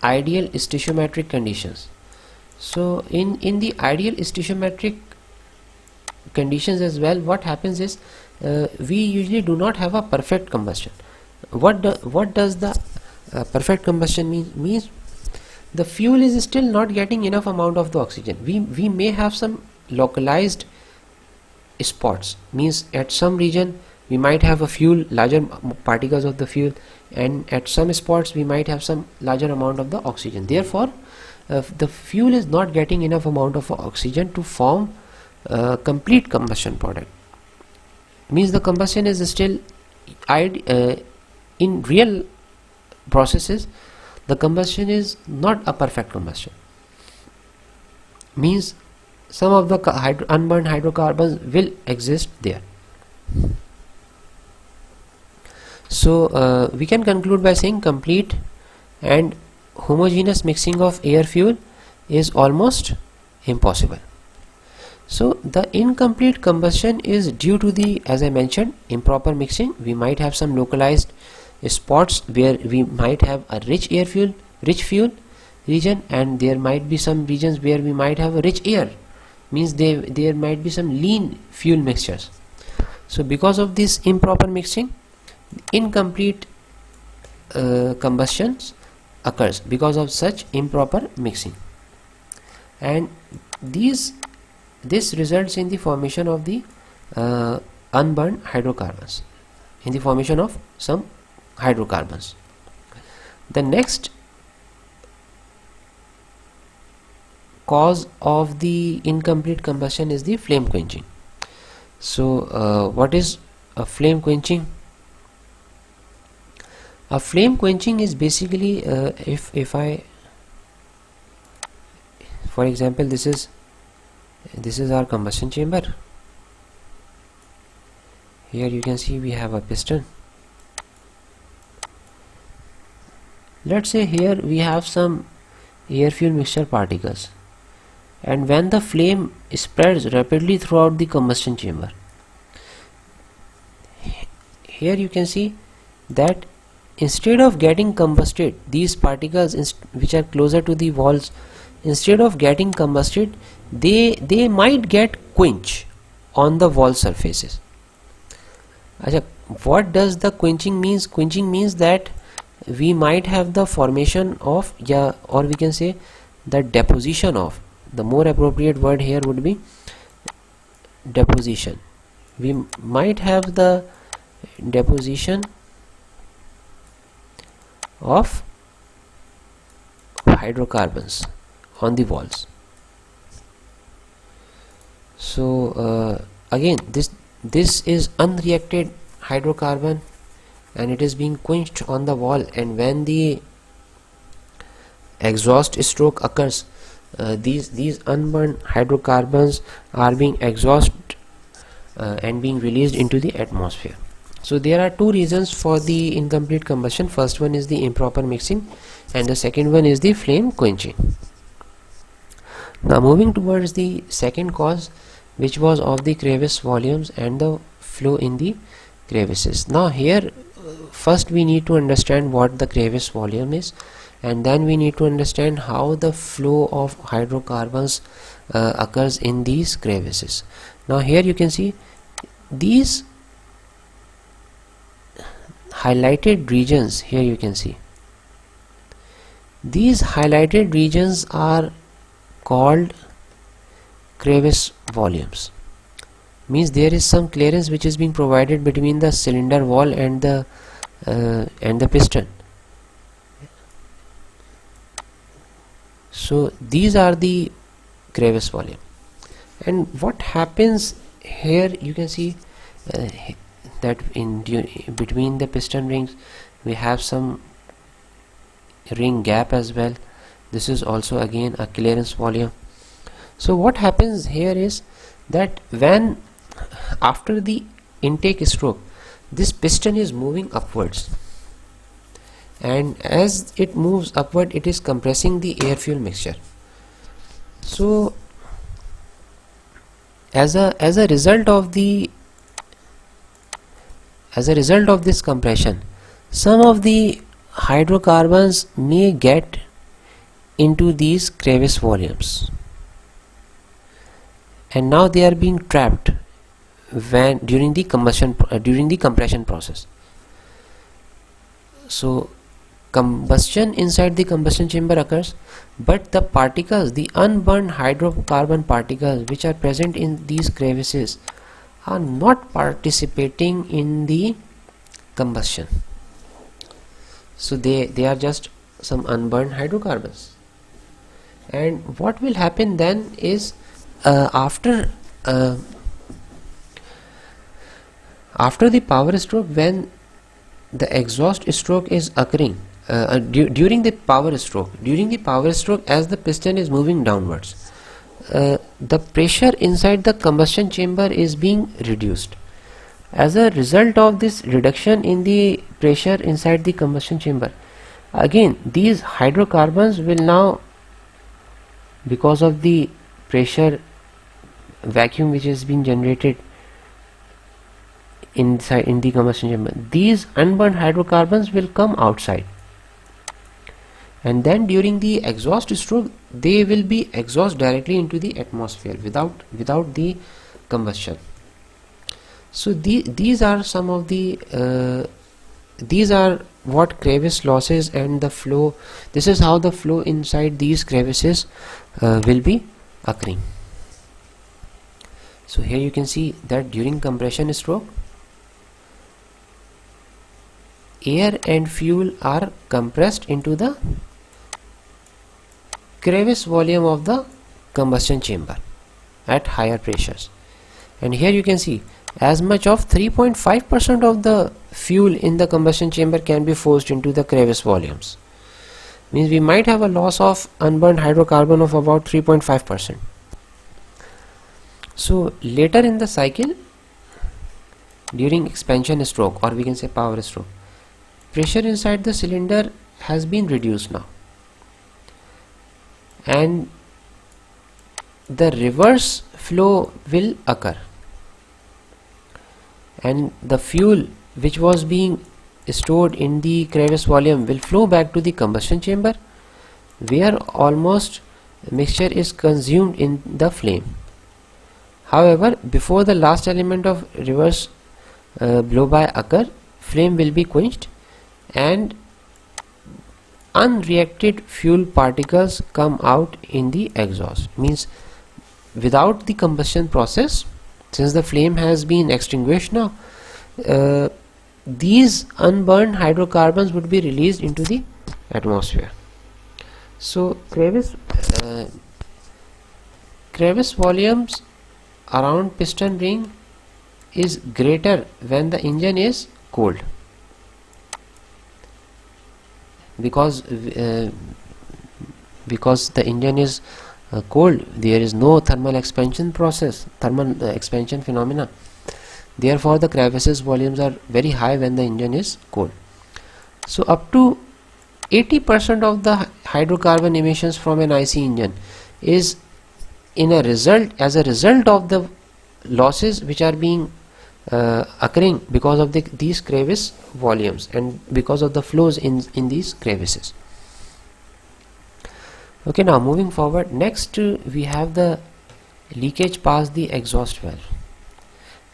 [SPEAKER 1] ideal stoichiometric conditions, so in the ideal stoichiometric conditions as well, what happens is we usually do not have a perfect combustion. What does the perfect combustion means the fuel is still not getting enough amount of the oxygen. We may have some localized spots, means at some region we might have a fuel larger particles of the fuel, and at some spots we might have some larger amount of the oxygen. Therefore the fuel is not getting enough amount of oxygen to form complete combustion product. Means the combustion is still in real processes, the combustion is not a perfect combustion. Means some of the unburned hydrocarbons will exist there. So we can conclude by saying complete and homogeneous mixing of air fuel is almost impossible. So the incomplete combustion is due to the, as I mentioned, improper mixing. We might have some localized spots where we might have a rich fuel region, and there might be some regions where we might have a rich air, means there might be some lean fuel mixtures. So because of this improper mixing, incomplete combustions occurs because of such improper mixing, and this results in the formation of the unburned hydrocarbons, in the formation of some hydrocarbons. The next cause of the incomplete combustion is the flame quenching. So what is a flame quenching? A flame quenching is basically if I, for example, this is our combustion chamber. Here you can see we have a piston. Let's say here we have some air fuel mixture particles, and when the flame spreads rapidly throughout the combustion chamber, here you can see that instead of getting combusted, these particles which are closer to the walls, instead of getting combusted, they might get quench on the wall surfaces. Achha, what does the quenching means? Quenching means that we might have the formation of, or we can say the deposition of, the more appropriate word here would be deposition. We might have the deposition of hydrocarbons on the walls. So again this is unreacted hydrocarbon, and it is being quenched on the wall, and when the exhaust stroke occurs, these unburned hydrocarbons are being exhausted and being released into the atmosphere. So there are two reasons for the incomplete combustion. First one is the improper mixing, and the second one is the flame quenching. Now moving towards the second cause, which was of the crevice volumes and the flow in the crevices. Now here first we need to understand what the crevice volume is, and then we need to understand how the flow of hydrocarbons occurs in these crevices. Now here you can see these highlighted regions. Here you can see these highlighted regions are called crevice volumes. Means there is some clearance which is being provided between the cylinder wall and the piston. So these are the crevice volume. And what happens here, you can see that between the piston rings we have some ring gap as well. This is also again a clearance volume. So what happens here is that when after the intake stroke, this piston is moving upwards, and as it moves upward, it is compressing the air fuel mixture. So as a result of this compression, some of the hydrocarbons may get into these crevice volumes, and now they are being trapped when during the compression process. So combustion inside the combustion chamber occurs, but the particles, the unburned hydrocarbon particles which are present in these crevices, are not participating in the combustion. So they are just some unburned hydrocarbons. And what will happen then is, after the power stroke, when the exhaust stroke is occurring, during the power stroke, as the piston is moving downwards, the pressure inside the combustion chamber is being reduced. As a result of this reduction in the pressure inside the combustion chamber, again these hydrocarbons will now, because of the pressure vacuum which is being generated inside in the combustion chamber, these unburned hydrocarbons will come outside, and then during the exhaust stroke they will be exhaust directly into the atmosphere without the combustion. So these are some of the these are what crevice losses and the flow, this is how the flow inside these crevices will be occurring. So here you can see that during compression stroke, air and fuel are compressed into the crevice volume of the combustion chamber at higher pressures, and here you can see as much of 3.5% of the fuel in the combustion chamber can be forced into the crevice volumes. Means we might have a loss of unburned hydrocarbon of about 3.5%. So later in the cycle, during expansion stroke, or we can say power stroke, pressure inside the cylinder has been reduced now, and the reverse flow will occur, and the fuel which was being stored in the crevice volume will flow back to the combustion chamber, where almost mixture is consumed in the flame. However, before the last element of reverse blow by occur, flame will be quenched and unreacted fuel particles come out in the exhaust. Means without the combustion process, since the flame has been extinguished now, these unburned hydrocarbons would be released into the atmosphere. So crevice volumes around piston ring is greater when the engine is cold, because the engine is cold, there is no thermal expansion phenomena. Therefore the crevices volumes are very high when the engine is cold. So up to 80% of the hydrocarbon emissions from an IC engine is as a result of the losses which are being occurring because of these crevice volumes and because of the flows in these crevices. Okay, now moving forward, next we have the leakage past the exhaust valve.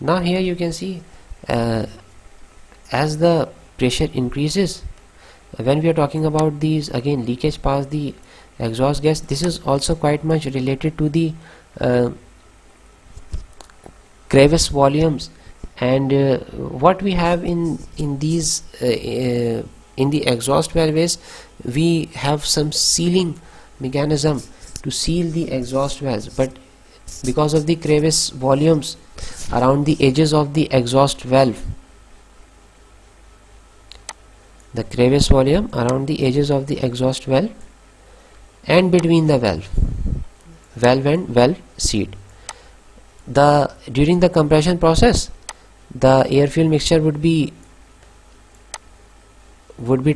[SPEAKER 1] Now here you can see as the pressure increases, when we are talking about these again leakage past the exhaust gas, this is also quite much related to the crevice volumes, and what we have in these in the exhaust valve is we have some sealing mechanism to seal the exhaust valves, but because of the crevice volumes around the edges of the exhaust valve, the crevice volume around the edges of the exhaust valve and between the valve and valve seat, during the compression process the air fuel mixture would be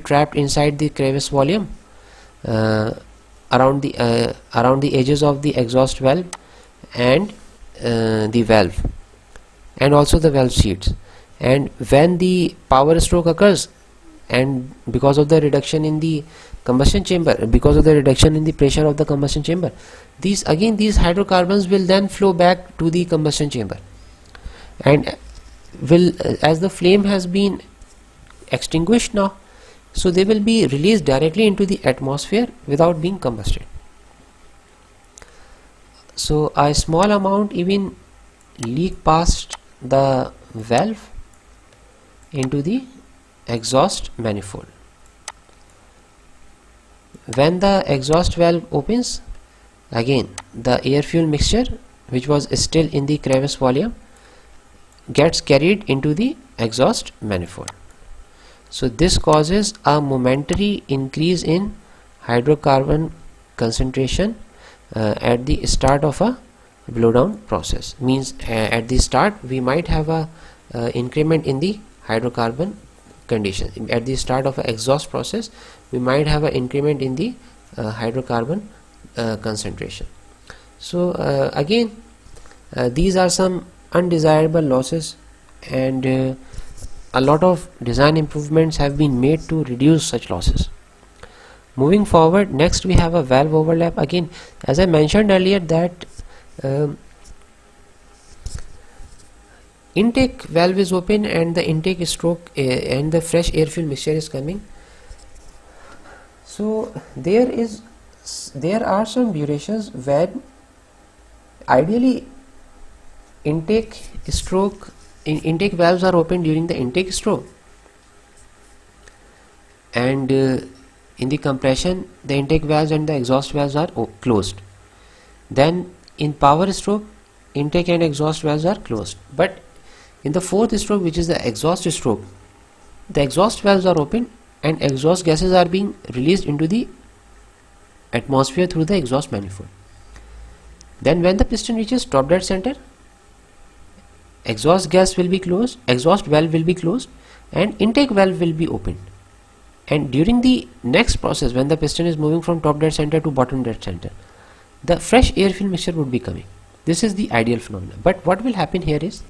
[SPEAKER 1] trapped inside the crevice volume around the edges of the exhaust valve and the valve and also the valve seats. And when the power stroke occurs, and because of the reduction in the combustion chamber, because of the reduction in the pressure of the combustion chamber, these hydrocarbons will then flow back to the combustion chamber, and will as the flame has been extinguished now, so they will be released directly into the atmosphere without being combusted. So a small amount even leak past the valve into the exhaust manifold. When the exhaust valve opens, again the air fuel mixture, which was still in the crevice volume, gets carried into the exhaust manifold. So this causes a momentary increase in hydrocarbon concentration at the start of a blowdown process. Means at the start we might have a increment in the hydrocarbon condition. At the start of an exhaust process we might have an increment in the hydrocarbon concentration. So again these are some undesirable losses, and a lot of design improvements have been made to reduce such losses. Moving forward, next we have a valve overlap. Again, as I mentioned earlier, that intake valve is open and the intake stroke and the fresh air fuel mixture is coming. So there are some durations where ideally intake valves are open during the intake stroke, and in the compression the intake valves and the exhaust valves are closed. Then in power stroke intake and exhaust valves are closed, but in the fourth stroke, which is the exhaust stroke, the exhaust valves are open and exhaust gases are being released into the atmosphere through the exhaust manifold. Then when the piston reaches top dead center, exhaust valve will be closed and intake valve will be opened. And during the next process, when the piston is moving from top dead center to bottom dead center, the fresh air fuel mixture would be coming. This is the ideal phenomenon. But what will happen here is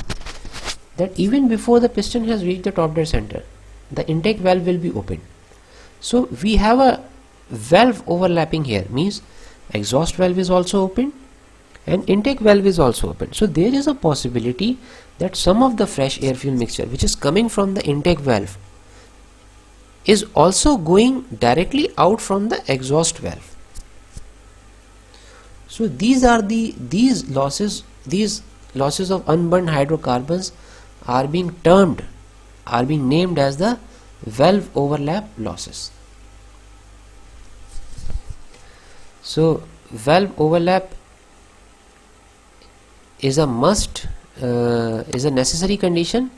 [SPEAKER 1] that even before the piston has reached the top dead center, the intake valve will be opened. So we have a valve overlapping here, means exhaust valve is also open and intake valve is also open. So there is a possibility that some of the fresh air fuel mixture which is coming from the intake valve is also going directly out from the exhaust valve. So these losses of unburned hydrocarbons are being named as the valve overlap losses. So valve overlap is a must, is a necessary condition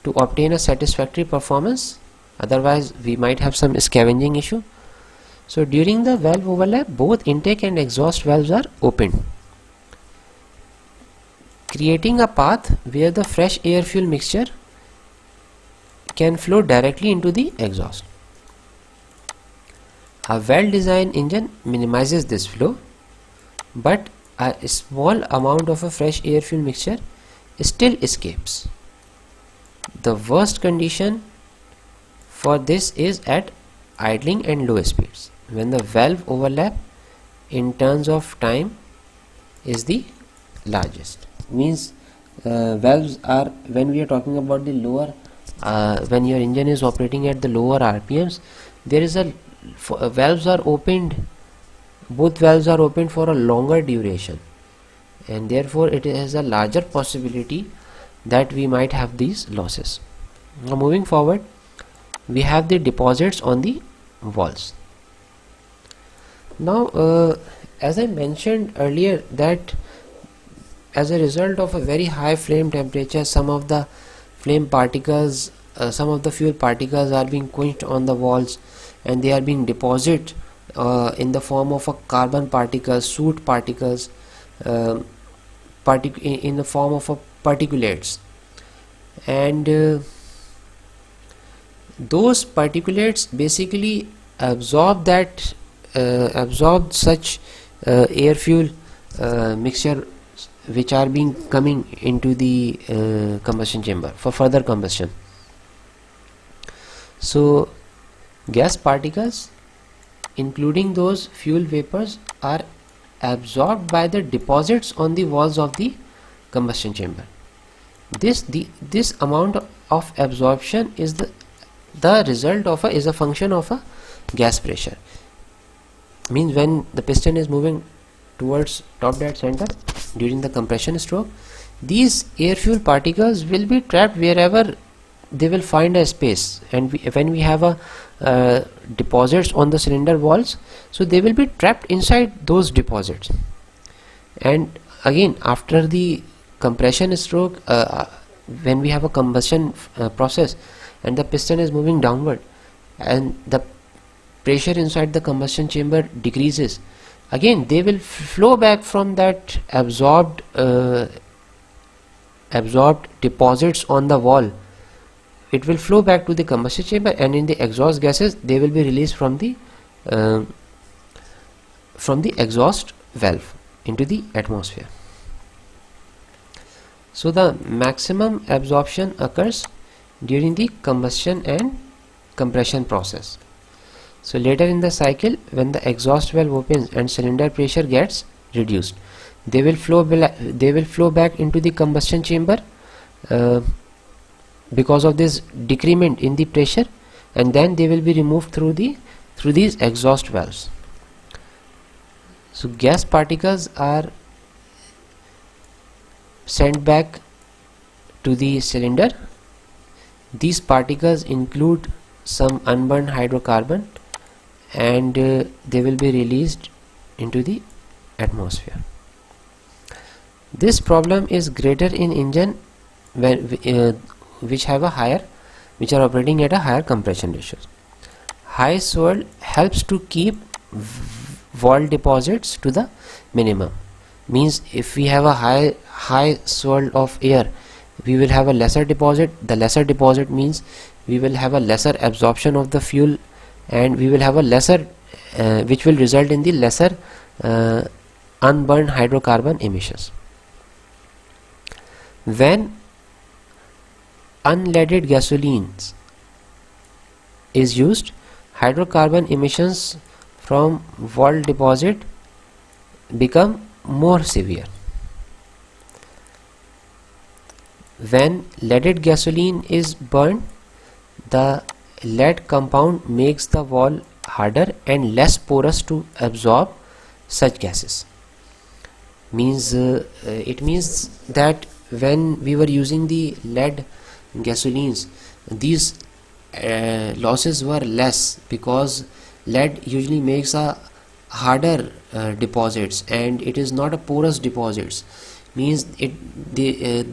[SPEAKER 1] to obtain a satisfactory performance. Otherwise we might have some scavenging issue. So during the valve overlap, both intake and exhaust valves are opened, creating a path where the fresh air fuel mixture can flow directly into the exhaust. A well-designed engine minimizes this flow, but a small amount of a fresh air fuel mixture still escapes. The worst condition for this is at idling and low speeds, when the valve overlap in terms of time is the largest. Means valves are, when we are talking about the lower, when your engine is operating at the lower RPMs, there is valves are opened, both valves are opened for a longer duration, and therefore it has a larger possibility that we might have these losses. Now moving forward, we have the deposits on the walls. Now as I mentioned earlier, that as a result of a very high flame temperature, some of the flame particles, some of the fuel particles are being quenched on the walls, and they are being deposited in the form of a carbon particles, soot particles, in the form of a particulates, and those particulates basically absorb such air fuel mixture which are being coming into the combustion chamber for further combustion. So gas particles, including those fuel vapors, are absorbed by the deposits on the walls of the combustion chamber. This amount of absorption is the result of is a function of a gas pressure. Means when the piston is moving towards top dead center during the compression stroke, these air fuel particles will be trapped wherever they will find a space, and when we have a deposits on the cylinder walls, so they will be trapped inside those deposits. And again, after the compression stroke, when we have a combustion process and the piston is moving downward and the pressure inside the combustion chamber decreases, again they will flow back from that absorbed deposits on the wall. It will flow back to the combustion chamber, and in the exhaust gases they will be released from the exhaust valve into the atmosphere. So the maximum absorption occurs during the combustion and compression process. So later in the cycle, when the exhaust valve opens and cylinder pressure gets reduced, they will flow back into the combustion chamber because of this decrement in the pressure, and then they will be removed through these exhaust valves. So gas particles are sent back to the cylinder. These particles include some unburned hydrocarbon, and they will be released into the atmosphere. This problem is greater in engine which are operating at a higher compression ratios. High swirl helps to keep wall deposits to the minimum. Means if we have a high swirl of air, we will have a lesser deposit. The lesser deposit means we will have a lesser absorption of the fuel, and we will have a lesser which will result in the lesser unburned hydrocarbon emissions. When unleaded gasolines is used, hydrocarbon emissions from wall deposit become more severe. When leaded gasoline is burned, the lead compound makes the wall harder and less porous to absorb such gases. It means that when we were using the lead gasolines, these losses were less, because lead usually makes a harder deposits, and it is not a porous deposits. Means the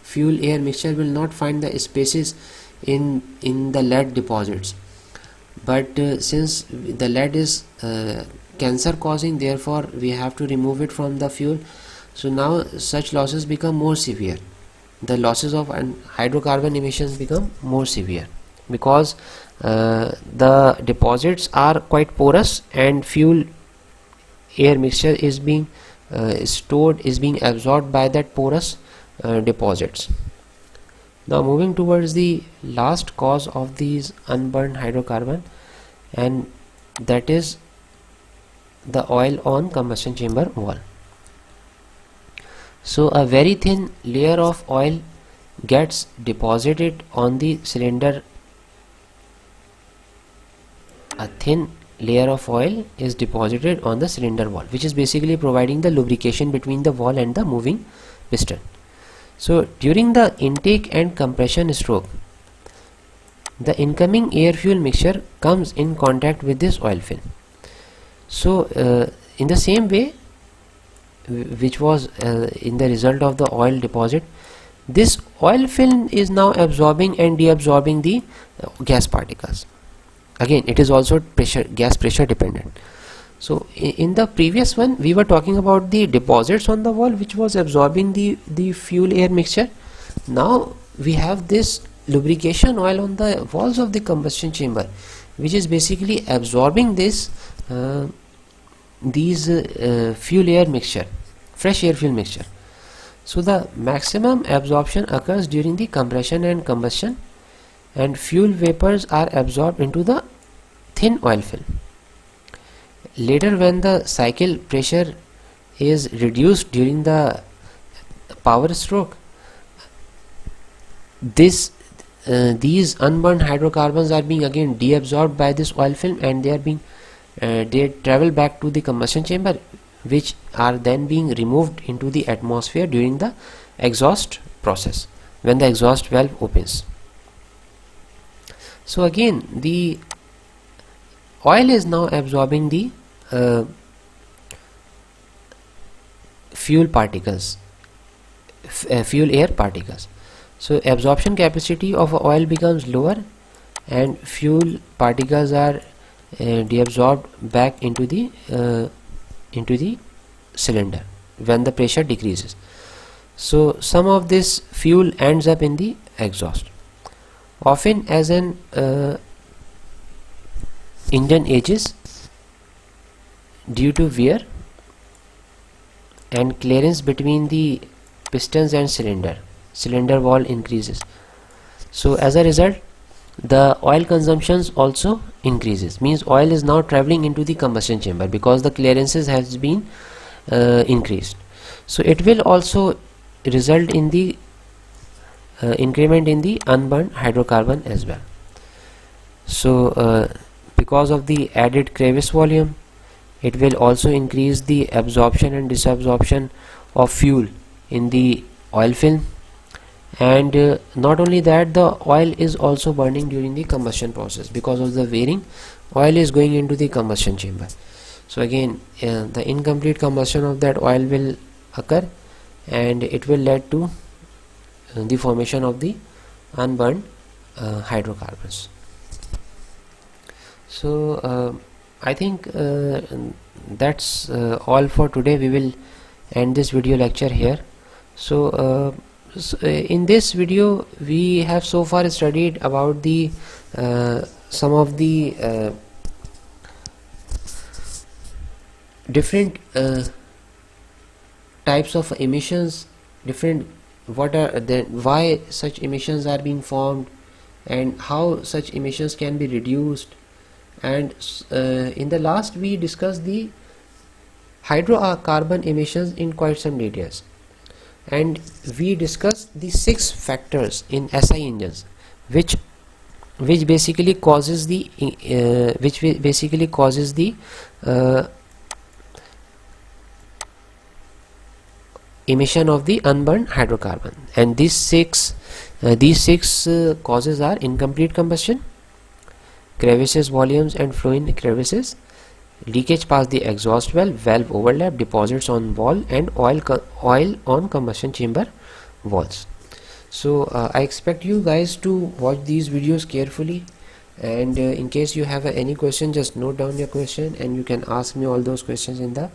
[SPEAKER 1] fuel air mixture will not find the spaces in the lead deposits. But since the lead is cancer causing, therefore we have to remove it from the fuel. So now such losses become more severe. The losses of hydrocarbon emissions become more severe, because the deposits are quite porous, and fuel air mixture is being being absorbed by that porous deposits. Now moving towards the last cause of these unburned hydrocarbon, and that is the oil on combustion chamber wall. So a very thin layer of oil gets deposited on the cylinder. A thin layer of oil is deposited on the cylinder wall, which is basically providing the lubrication between the wall and the moving piston. So during the intake and compression stroke, the incoming air fuel mixture comes in contact with this oil film. So in the same way which was in the result of the oil deposit, this oil film is now absorbing and deabsorbing the gas particles. Again, it is also gas pressure dependent. So in the previous one we were talking about the deposits on the wall which was absorbing the fuel air mixture. Now we have this lubrication oil on the walls of the combustion chamber, which is basically absorbing this these fuel air mixture fresh air fuel mixture. So the maximum absorption occurs during the compression and combustion, and fuel vapors are absorbed into the thin oil film. Later, when the cycle pressure is reduced during the power stroke, these unburned hydrocarbons are being again deabsorbed by this oil film, and they travel back to the combustion chamber, which are then being removed into the atmosphere during the exhaust process when the exhaust valve opens. So again, the oil is now absorbing the fuel particles, fuel air particles. So absorption capacity of oil becomes lower, and fuel particles are deabsorbed back into the cylinder when the pressure decreases. So some of this fuel ends up in the exhaust. Often, as an engine ages due to wear and clearance between the pistons and cylinder wall increases. So as a result, the oil consumptions also increases. Means oil is now traveling into the combustion chamber because the clearances has been increased. So it will also result in the increment in the unburned hydrocarbon as well. So because of the added crevice volume, it will also increase the absorption and disabsorption of fuel in the oil film, and not only that, the oil is also burning during the combustion process. Because of the wearing, oil is going into the combustion chamber. So again, the incomplete combustion of that oil will occur, and it will lead to the formation of the unburned hydrocarbons. So I think that's all for today. We will end this video lecture here. So in this video we have so far studied about the some of the different types of emissions, different what are then why such emissions are being formed, and how such emissions can be reduced. And in the last we discussed the hydrocarbon emissions in quite some details, and we discussed the 6 factors in SI engines which basically causes the emission of the unburned hydrocarbon. And these six causes are incomplete combustion, crevices, volumes and flow in crevices, leakage past the exhaust valve overlap, deposits on wall, and oil on combustion chamber walls. So I expect you guys to watch these videos carefully, and in case you have any question, just note down your question, and you can ask me all those questions in the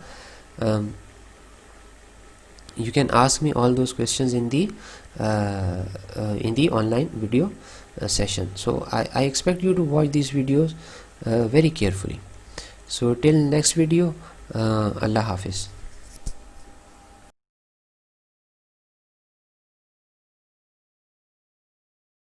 [SPEAKER 1] online video session. So I expect you to watch these videos very carefully. So till next video, Allah Hafiz.